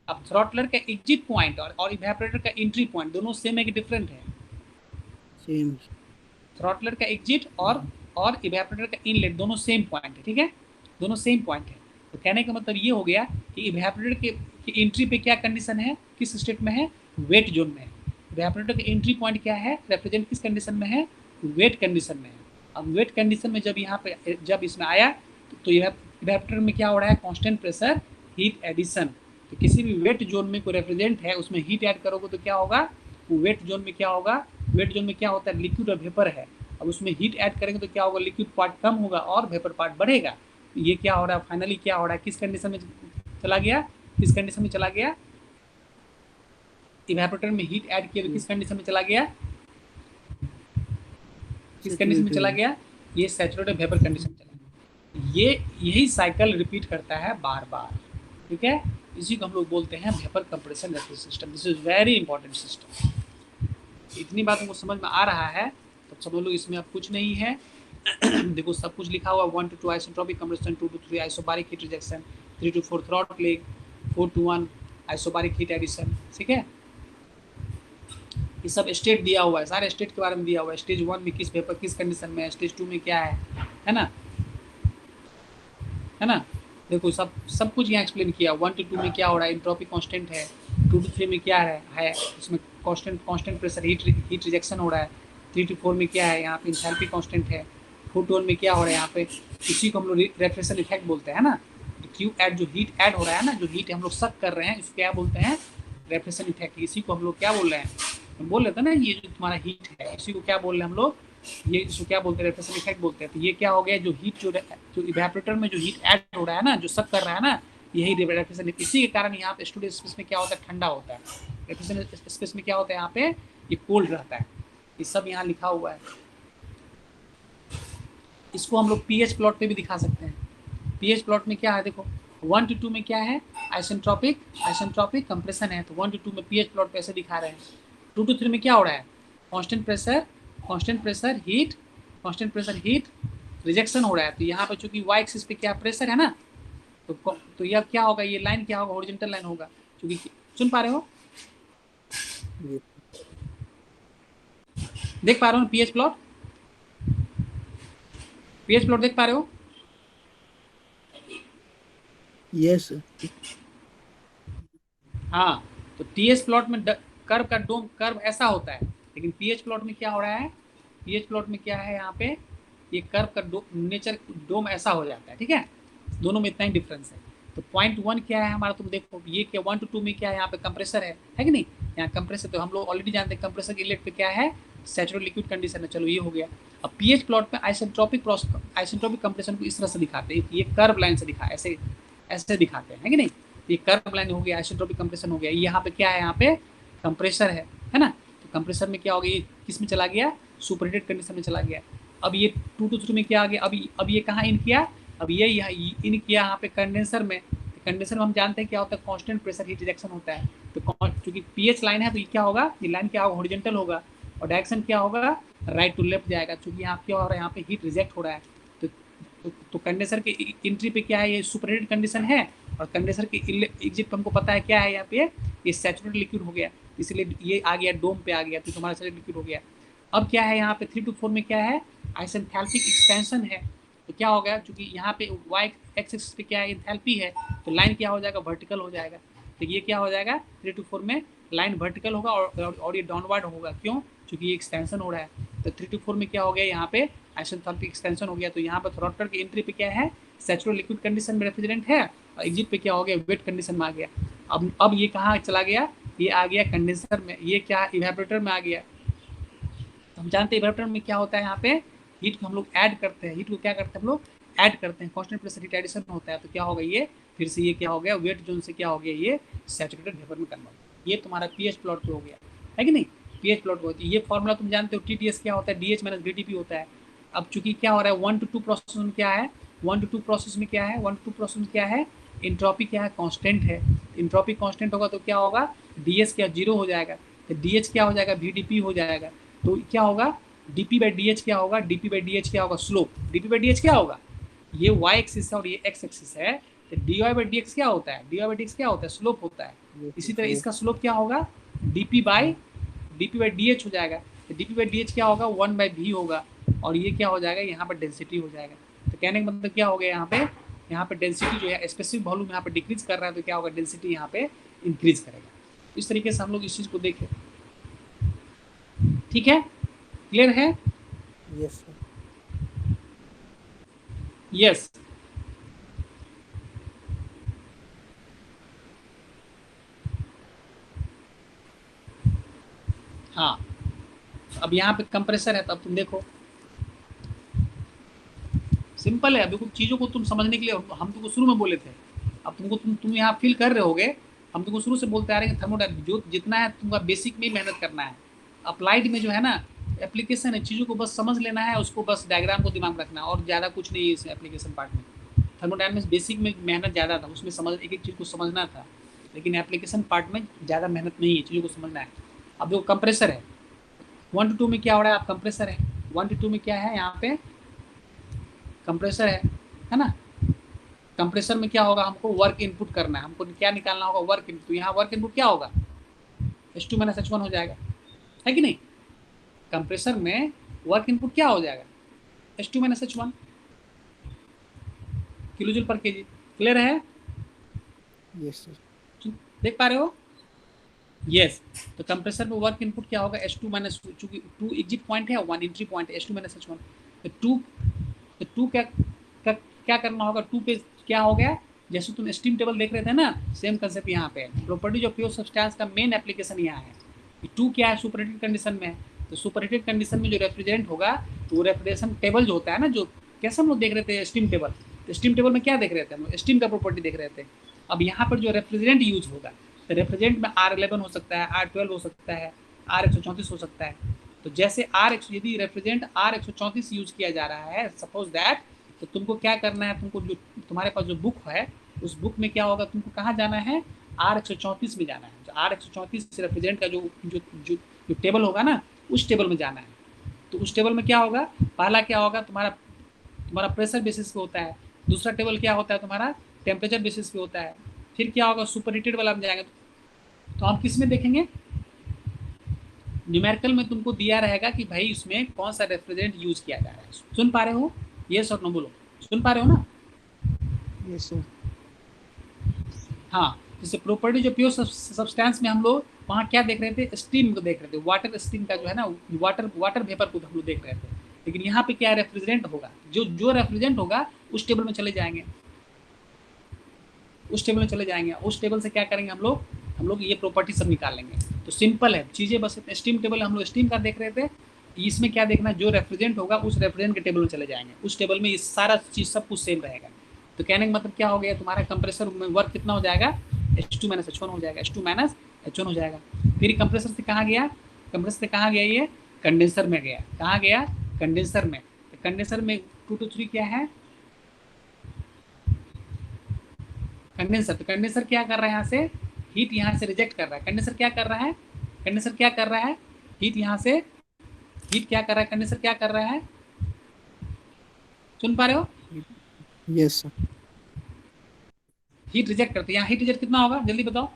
अब थ्रॉटलर का एग्जिट पॉइंट और इवेपोरेटर का एंट्री पॉइंट दोनों सेम है कि डिफरेंट है? Same. थ्रॉटलर का एग्जिट और इवेपोरेटर का इनलेट दोनों सेम पॉइंट है। ठीक है, दोनों सेम पॉइंट है। तो कहने का मतलब ये हो गया कि इवेपोरेटर की एंट्री पे क्या कंडीशन है? किस स्टेट में है? वेट जोन में है। इवेपोरेटर का एंट्री पॉइंट क्या है? रेफ्रिजरेंट किस कंडीशन में है? वेट कंडीशन में है। अब वेट कंडीशन में जब इसमें आया तो इवेपोरेटर में क्या हो रहा है? Constant pressure heat addition. तो किसी भी वेट जोन में कोई रेफ्रिजरेंट है, उसमें हीट ऐड करोगे तो क्या होगा? वो वेट जोन में क्या होगा? वेट जोन में क्या होता है? लिक्विड और वेपर है। अब उसमें हीट ऐड करेंगे तो क्या होगा? लिक्विड पार्ट कम होगा और वेपर पार्ट बढ़ेगा। तो ये क्या हो रहा है? फाइनली क्या हो रहा है? किस कंडीशन में चला गया? इवेपोरेटर में हीट ऐड किया तो किस कंडीशन में चला गया? ये सैचुरेटेड वेपर कंडीशन चला गया। यही साइकिल रिपीट करता है बार बार। ठीक है, इसी को हम लोग बोलते हैं vapour compression refrigeration system. This is very important system. इतनी बात हमको समझ में आ रहा है तो समझ लो इसमें अब कुछ नहीं है। देखो सब कुछ लिखा हुआ 1 to 2 isentropic compression, 2 to 3 isobaric heat rejection, 3 to 4 throttling, 4 to 1 isobaric heat addition. ठीक है, ये सब स्टेट दिया हुआ है, सारे स्टेट के बारे में दिया हुआ है। स्टेज 1 में किस वेपर किस कंडीशन में है, स्टेज 2 में क्या है ना? देखो सब कुछ यहाँ एक्सप्लेन किया। 1 to 2 में क्या हो रहा है? एंट्रोपी कांस्टेंट है। 2 to 3 में क्या है इसमें कांस्टेंट प्रेशर हीट रिजेक्शन हो रहा है। 3 to 4 में क्या है? यहाँ पे एंथैल्पी कांस्टेंट है। 4 to 1 में क्या हो रहा है? यहाँ पे इसी को हम लोग रेफ्रिजरेशन इफेक्ट बोलते हैं ना। क्यू ऐड जो हीट ऐड हो रहा है ना, जो हीट हम लोग सक कर रहे हैं, इसको क्या बोलते हैं? Refrigeration effect. इसी को हम लोग क्या बोल रहे हैं? हम बोल रहे थे ना, ये जो तुम्हारा हीट है इसी को क्या बोल रहे हैं हम लोग? ये इसको क्या बोलते हैं, रेफ्रिजरेशन इफेक्ट बोलते हैं। तो ये क्या हो गया, जो हीट जो इवेपोरेटर में जो हीट ऐड हो रहा है ना, जो सब कर रहा है ना, यही रेफ्रिजरेशन। इसी के कारण यहाँ पे स्टूडियो स्पेस में क्या होता है, ठंडा होता है। रेफ्रिजरेशन स्पेस में क्या होता है, यहाँ पे ये कोल्ड रहता है। ये सब यहाँ लिखा हुआ है। इसको हम लोग पीएच प्लॉट पे भी दिखा सकते हैं। पीएच प्लॉट में क्या है, देखो 1 to 2 में क्या है, आइसेंट्रोपिक कंप्रेशन है। तो 1 to 2 में पीएच प्लॉट पे ऐसे दिखा रहे हैं। 2 to 3 में क्या हो रहा है, कांस्टेंट प्रेशर हीट रिजेक्शन हो रहा है। तो यहाँ पे चूंकि वाई एक्सिस पे क्या प्रेशर है ना, तो यह क्या होगा, ये लाइन क्या होगा, हॉरिजॉन्टल लाइन होगा। क्योंकि सुन पा रहे हो, Yes. देख पा रहे हो पीएच प्लॉट देख पा रहे हो? Yes, sir. हाँ, तो टीएस प्लॉट में कर्व का डोम कर्व ऐसा होता है, लेकिन पीएच प्लॉट में क्या हो रहा है, पीएच प्लॉट में क्या है, यहाँ पे ये कर्व का नेचर डोम ऐसा हो जाता है। ठीक है, दोनों में इतना ही डिफरेंस है। तो पॉइंट 1 क्या है हमारा, तुम देखो ये क्या 1 to 2 में क्या है, यहाँ पे कंप्रेसर है कि नहीं, यहाँ कंप्रेसर। तो हम लोग ऑलरेडी जानते हैं कंप्रेसर के इलेक्ट पे क्या है, सैचुरेटेड लिक्विड कंडीशन है। चलो ये हो गया। अब पीएच प्लॉट में आइसेंट्रोपिक कंप्रेशन को इस तरह से दिखाते हैं, ये कर्व लाइन से दिखा ऐसे दिखाते हैं, है कि नहीं। ये कर्व लाइन हो गया, आइसेंट्रोपिक कंप्रेशन हो गया। यहाँ पे क्या है, यहाँ पे कंप्रेसर है ना। तो कंप्रेसर में क्या हो गया, ये किस में चला गया, सुपरहीटेड कंडीशन में चला गया। अब ये 2 to 3 में क्या आ गया, अब ये कहाँ इन किया, अब ये यहाँ इन किया यहाँ पे कंडेंसर में। कंडेंसर में हम जानते हैं क्या होता है, कांस्टेंट प्रेशर हीट रिजेक्शन होता है। तो क्योंकि पीएच लाइन है, तो ये क्या होगा, ये लाइन क्या होगा, हॉरिजॉन्टल होगा, और डायरेक्शन क्या होगा, राइट टू लेफ्ट जाएगा। क्योंकि यहाँ क्या हो रहा है, यहाँ पे हीट रिजेक्ट हो रहा है। तो कंडेंसर के एंट्री पे क्या है, ये सुपरहीटेड कंडीशन है, और कंडेंसर के एग्जिट पे हमको पता है क्या है, यहाँ पे ये सैचुरेटेड लिक्विड हो गया, इसलिए ये आ गया डोम पे आ गया, तो हमारा सैचुरेटेड लिक्विड हो गया। अब क्या है, यहाँ पे 3 to 4 में क्या है, आइसेंथैल्पिक एक्सपेंशन है। तो क्या हो गया, क्योंकि यहाँ पे वाई एक्सिस पे क्या है, एंथैल्पी है, तो लाइन क्या हो जाएगा, वर्टिकल हो जाएगा। तो ये क्या हो जाएगा, 3 to 4 में लाइन वर्टिकल होगा और ये डाउनवर्ड होगा। क्यों, क्योंकि ये एक्सटेंशन हो रहा है। तो 3 to 4 में क्या हो गया, यहाँ पे आइसेंथैल्पिक एक्सपेंशन हो गया। तो यहाँ पे थ्रॉटल की एंट्री पे क्या है, सैचुरेटेड लिक्विड कंडीशन में रेफ्रिजरेंट है, और एग्जिट पे क्या हो गया, वेट कंडीशन में आ गया। अब ये कहाँ चला गया, ये आ गया कंडेंसर में, ये क्या इवेपोरेटर में आ गया। हम जानते हैं इवेपोरेटर में क्या होता है, यहाँ पे हीट को हम लोग ऐड करते हैं, हीट को क्या करते हैं हम लोग ऐड करते हैं, कांस्टेंट प्रेशर हीट एडिशन होता है। तो क्या होगा, ये फिर से ये क्या हो गया, वेट जोन से क्या हो गया, ये सैचुरेटेड वेपर में कन्वर्ट। ये तुम्हारा पीएच प्लॉट हो गया, है कि नहीं। पीएच प्लॉट होती है, ये फॉर्मूला तुम जानते हो, टीटीएस क्या होता है, डीएच माइनस बीटीपी होता है। अब चूंकि क्या हो रहा है, 1 to 2 प्रोसेस में क्या है, 1 to 2 प्रोसेस में क्या है, 1 to 2 प्रोसेस में क्या है, इंट्रोपी क्या है, कांस्टेंट है। इंट्रोपी कांस्टेंट होगा तो क्या होगा, डीएस क्या 0 हो जाएगा, तो डीएच क्या हो जाएगा, वीडीपी हो जाएगा। तो क्या होगा, डीपी बाई डी एच क्या होगा, डीपी बाई डी एच क्या होगा, slope. DP by D H क्या होगा, ये वाई एक्सिस है और ये एक्स एक्सिस है। तो D Y by D X क्या होता है, D Y by D X क्या होता है, स्लोप होता है। इसी तरह इसका स्लोप क्या होगा, डीपी बाई डी एच हो जाएगा। तो डीपी बाई डी एच क्या होगा, 1/v होगा, और ये क्या हो जाएगा, यहाँ पर डेंसिटी हो जाएगा। तो कहने का मतलब क्या हो गया, यहाँ पे डेंसिटी जो है स्पेसिफिक वॉल्यूम यहाँ पे डिक्रीज कर रहा है, तो क्या होगा, डेंसिटी यहाँ पे इंक्रीज करेगा। इस तरीके से हम लोग इस चीज़ को देखें। ठीक है, क्लियर है? Yes, sir. यस। हाँ, अब यहाँ पे कंप्रेसर है, तो अब तुम देखो सिंपल है। अभी कुछ चीज़ों को तुम समझने के लिए हम तुमको शुरू में बोले थे, अब तुमको तुम यहाँ फील कर रहे होगे। हम तुमको शुरू से बोलते आ रहे हैं थर्मोडायनामिक्स जो जितना है तुमका बेसिक में ही मेहनत करना है। अप्लाइड में जो है ना, एप्लीकेशन है, चीज़ों को बस समझ लेना है, उसको बस डायग्राम को दिमाग में रखना है, और ज़्यादा कुछ नहीं है इस एप्लीकेशन पार्ट में। थर्मोडायनामिक्स बेसिक में मेहनत ज़्यादा था, उसमें समझ एक चीज़ को समझना था, लेकिन एप्लीकेशन पार्ट में ज़्यादा मेहनत नहीं है, चीज़ों को समझना है। अब देखो कंप्रेसर है, 1 to 2 में क्या हो रहा है, आप कंप्रेसर है, 1 to 2 में क्या है, यहाँ पे कंप्रेसर है ना। कंप्रेसर में क्या होगा, हमको वर्क इनपुट करना है, हमको क्या निकालना होगा, वर्क इनपुट। तो यहाँ वर्क इनपुट क्या होगा, H2 - H1 हो जाएगा, है कि नहीं। कंप्रेसर में वर्क इनपुट क्या हो जाएगा, H2 - H1 किलोजूल पर केजी। क्लियर है? Yes, sir. देख पा रहे हो? यस। तो कंप्रेसर में वर्क इनपुट क्या होगा, H2 - चूंकि 2 एग्जिट पॉइंट है, 1 एंट्री पॉइंट है, H2 - H1। तो 2 क्या करना होगा, 2 पे क्या हो गया, जैसे तुम स्टीम टेबल देख रहे थे ना, सेम कंसेप्ट यहाँ पे। प्रॉपर्टीज ऑफ प्योर सब्सटेंस का मेन एप्लीकेशन यहाँ है। 2 क्या है, सुपरहीटेड कंडीशन में है, तो सुपर हीटेड कंडीशन में जो रेफ्रिजरेंट होगा तो वो रेफ्रिजरेशन टेबल जो होता है ना, जो कैसे हम लोग देख रहे थे स्टीम टेबल, तो स्टीम टेबल में क्या देख रहे थे हम लोग, स्टीम का प्रॉपर्टी देख रहे थे। अब यहाँ पर जो रेफ्रिजरेंट यूज होगा तो रेफ्रिजरेंट में R11 हो सकता है, R12 हो सकता है, R134 हो सकता है। तो जैसे यदि रेफ्रिजरेंट R134 यूज किया जा रहा है सपोज दैट, तो तुमको क्या करना है, तुमको जो तुम्हारे पास जो बुक है उस बुक में क्या होगा, तुमको कहाँ जाना है, R134 में जाना है। तो R134 रेफ्रिजरेंट का जो जो जो, जो टेबल होगा ना उस टेबल में जाना है। तो उस टेबल में क्या होगा, पहला क्या होगा, तुम्हारा प्रेशर बेसिस पे होता है, दूसरा टेबल क्या होता है तुम्हारा टेम्परेचर बेसिस पे होता है, फिर क्या होगा सुपर हीटेड वाला में जाएंगे। तो हम किस में देखेंगे, न्यूमेरिकल में तुमको दिया रहेगा कि भाई इसमें कौन सा रेफ्रिजरेंट यूज किया जा रहा है। सुन पा रहे हो, यस और नो बोलो, सुन पा रहे हो ना? Yes sir. हाँ, जैसे प्रॉपर्टी जो प्योर सब्सटेंस में हम लोग वहाँ क्या देख रहे थे, स्टीम को देख रहे थे, वाटर स्टीम का जो है ना, वाटर वेपर को हम लोग देख रहे थे। लेकिन यहाँ पे क्या रेफ्रिजरेंट होगा, जो रेफ्रिजरेंट होगा उस टेबल में चले जाएंगे, उस टेबल में चले जाएंगे। उस टेबल से क्या करेंगे हम लोग ये प्रॉपर्टी सब निकाल लेंगे। तो सिंपल है चीज़ें, बस स्टीम टेबल हम लोग स्टीम का देख रहे थे, इसमें क्या देखना, जो रेफ्रिजरेंट होगा उस रेफ्रिजरेंट के टेबल में चले जाएंगे, उस टेबल में ये सारा चीज़ सब कुछ सेम रहेगा। तो कहने का मतलब क्या हो गया, तुम्हारा कंप्रेसर में वर्क कितना हो जाएगा, H2 - H1 हो जाएगा, H2 - H1 हो जाएगा। फिर कंप्रेसर से कहाँ गया, कंप्रेसर से कहाँ गया, ये कंडेंसर में गया। कहाँ गया, कंडेंसर में। तो कंडेंसर में 2 to 3 क्या है, कंडेंसर। तो कंडेंसर क्या कर रहा है, यहाँ से हीट यहाँ से रिजेक्ट कर रहा है। कंडेंसर क्या कर रहा है, कंडेंसर क्या कर रहा है, हीट यहाँ से, हीट क्या कर रहा है, कंडेंसर क्या कर रहा है, सुन पा रहे हो? Yes sir. हीट रिजेक्ट करते हैं। यहाँ हीट रिजेक्ट कितना होगा जल्दी बताओ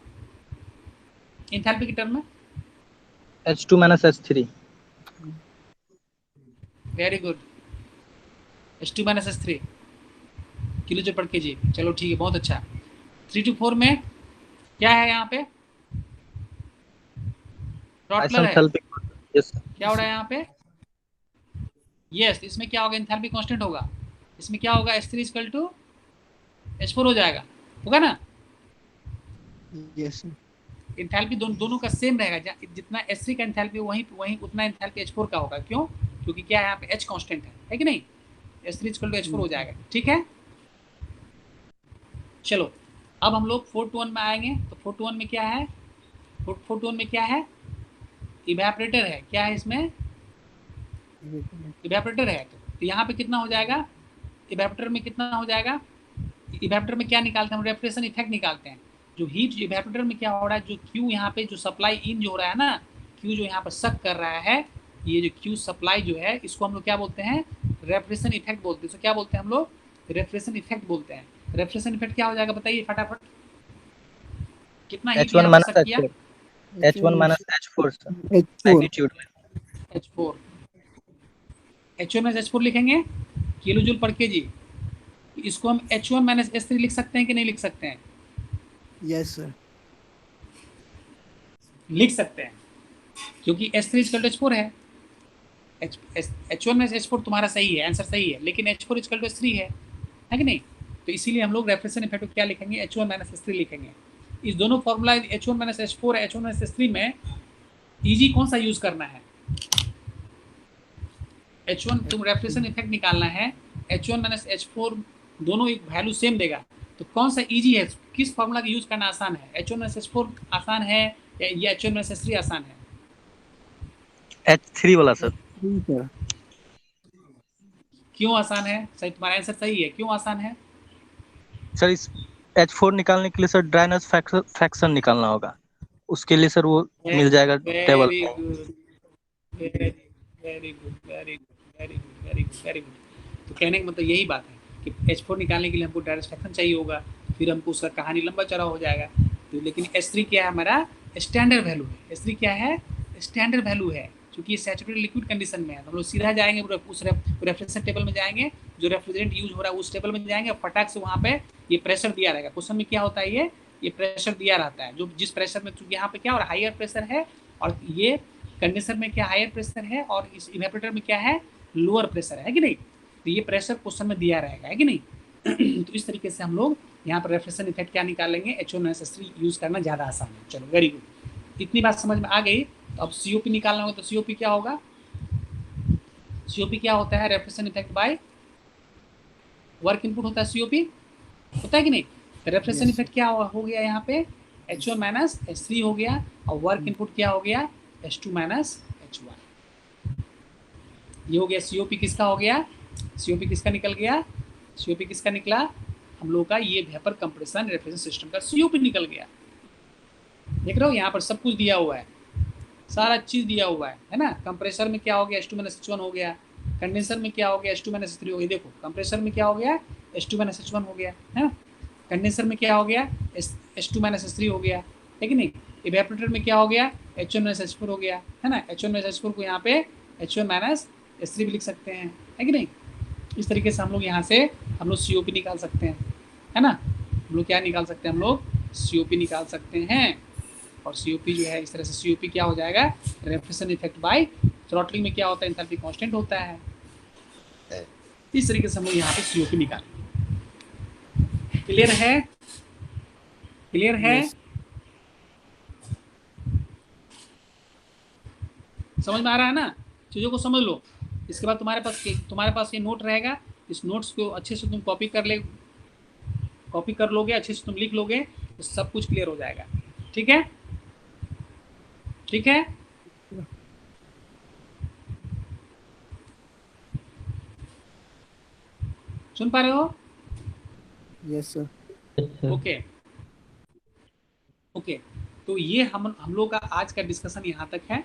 एंथैल्पी की टर्म में। H2 - H3। Very good, H2 - H3 kilo जो पर केजी। चलो ठीक है, बहुत अच्छा। 3 to 4 में क्या है, यहाँ पे थ्रॉटलर है, यस क्या हो रहा है यहाँ पे, यस। इसमें क्या होगा, एंथैल्पी कांस्टेंट होगा। इसमें क्या होगा, H3 = H4 हो जाएगा, होगा ना? Yes sir. एंथैल्पी दोनों का सेम रहेगा, जितना H3 का एंथैल्पी वहीं उतना एंथैल्पी H4 का होगा। क्यों? क्योंकि क्या है यहाँ पे H कांस्टेंट है कि नहीं, H3 = H4 हो जाएगा। ठीक है, चलो अब हम लोग 4 to 1 में आएंगे। तो 4 to 1 में क्या है, 4 to 1 में क्या है, इवेपोरेटर है। क्या है इसमें, इवेपोरेटर है। तो यहाँ पे कितना हो जाएगा, इवेपोरेटर में कितना हो जाएगा, इवेपोरेटर में क्या निकालते हैं हम, रेफ्रिजरेशन इफेक्ट निकालते हैं। जो हीट जो इवेपोरेटर में क्या हो रहा है, जो क्यू यहाँ पे जो सप्लाई इन जो हो रहा है ना, क्यू जो यहाँ पर सक कर रहा है, ये जो क्यू सप्लाई जो है इसको हम लोग क्या बोलते हैं, रेफ्रिजरेशन इफेक्ट बोलते हैं। इसको क्या बोलते हैं हम लोग, रेफ्रिजरेशन इफेक्ट बोलते हैं। रेफ्रिजरेशन इफेक्ट क्या हो जाएगा बताइए फटाफट, कितना हीट H1 यहाँ - पर सक किया, H4 - H4 sir, H4 magnitude में। H4, H1 - H4 लिखेंगे किलो जूल पर केजी। इसको हम H1 - H3 लिख सकते हैं कि नहीं लिख सकते हैं, यस सर। लिख सकते हैं, क्योंकि H3 = H4 है। H1 - H4 तुम्हारा सही है, आंसर सही है, लेकिन H4 = H3 है कि नहीं? तो इसीलिए हम लोग रेफ्रिजरेशन इफेक्ट को क्या लिखेंगे, H1 - H3 लिखेंगे। इस दोनों formula H1 - H4 H1 - H3 में ईजी कौन सा यूज करना है, H1 तुम रेफ्रिजरेशन इफेक्ट निकालना है, H1 - H4 दोनों एक वैल्यू सेम देगा। तो कौन सा इजी है, किस फॉर्मूला का यूज करना आसान है, H1 - H4 आसान है या H1 - H3 आसान है? H3 वाला सर। ठीक है। क्यों आसान है, सही तुम्हारा आंसर सही है, क्यों आसान है? सर इस H4 निकालने के लिए सर ड्राइनेस फ्रैक्शन निकालना होगा, उसके लिए सर वो मिल जाएगा table. Very good, very very good, very good, very good, very good, very good. तो कहने का मतलब यही बात है कि H4 निकालने के लिए हमको डायरेक्ट फ्रैक्शन चाहिए होगा, फिर हमको उसका कहानी लंबा चौड़ा हो जाएगा। तो लेकिन H3 क्या है, हमारा स्टैंडर्ड वैल्यू है। H3 क्या है, स्टैंडर्ड वैल्यू है, क्योंकि ये सैचुरेटेड लिक्विड कंडीशन में है। तो हम लोग सीधा जाएंगे उस रेफ्रिजरेशन टेबल में जाएंगे, जो रेफ्रिजरेंट यूज हो रहा है उस टेबल में जाएंगे, फटाक से वहाँ पे ये प्रेशर दिया रहेगा। क्वेश्चन में क्या होता है, ये प्रेशर दिया रहता है, जो जिस प्रेशर में, चूंकि यहाँ पे क्या और हायर प्रेशर है, और ये कंडेंसर में क्या हायर प्रेशर है, और इस इवेपोरेटर में क्या है, लोअर प्रेशर है कि नहीं? तो ये प्रेशर क्वेश्चन में दिया रहेगा, है कि नहीं? तो इस तरीके से हम लोग यहाँ पर रेफ्रिजरेशन इफेक्ट क्या निकालेंगे, H1 - H3 यूज करना ज़्यादा आसान है। चलो वेरी गुड। इतनी बात समझ में आ गई। तो अब सीओपी निकालना होगा, तो सीओपी क्या होगा? सीओपी क्या होता है? Refrigeration effect by work input होता है सीओपी, होता है कि नहीं? Refrigeration Yes. इफेक्ट क्या हो गया यहाँ पे? H1 माइनस H3 हो गया, और वर्क इनपुट क्या हो गया? H2 minus H1। ये हो गया सीओपी। किसका हो गया? सीओपी किसका निकल गया? सीओपी किसका निकला? हम लोग का ये वेपर कंप्रेशन रेफ्रिजरेशन सिस्टम का सीओपी निकल गया। देख रहे हो यहाँ पर सब कुछ दिया हुआ है, सारा चीज दिया हुआ है ना। कंप्रेसर में क्या हो गया? H2 माइनस H1 हो गया। कंडेंसर में क्या हो गया? H2 माइनस H3 हो गया। देखो कंप्रेसर में क्या हो गया? H2 माइनस H1 हो गया है ना। कंडेंसर में क्या हो गया? H2 माइनस H3 हो गया, है कि नहीं? इवेपोरेटर में क्या हो गया? H1 माइनस H4 हो गया, है ना। H1 माइनस H4 को यहाँ पे H1 माइनस H3 भी लिख सकते हैं, है कि नहीं? इस तरीके से हम लोग यहाँ से हम लोग सीओपी निकाल सकते हैं, है ना। हम लोग क्या निकाल सकते हैं? हम लोग सीओपी निकाल सकते हैं। और सीओपी जो है इस तरह से सीओपी क्या हो जाएगा? रेफ्रिजरेशन इफेक्ट बाय थ्रॉटलिंग में क्या होता है? एंथैल्पी कांस्टेंट होता है। इस तरीके से हम लोग यहाँ पे सीओपी निकालें। क्लियर है? क्लियर है? Yes. समझ में आ रहा है ना? चीज़ों को समझ लो। इसके बाद तुम्हारे पास ये नोट रहेगा। इस नोट्स को अच्छे से तुम कॉपी कर लोगे, अच्छे से तुम लिख लोगे, तो सब कुछ क्लियर हो जाएगा। ठीक है? ठीक है? सुन पा रहे हो? Yes, sir. Okay okay. तो ये हम लोग का आज का डिस्कशन यहाँ तक है।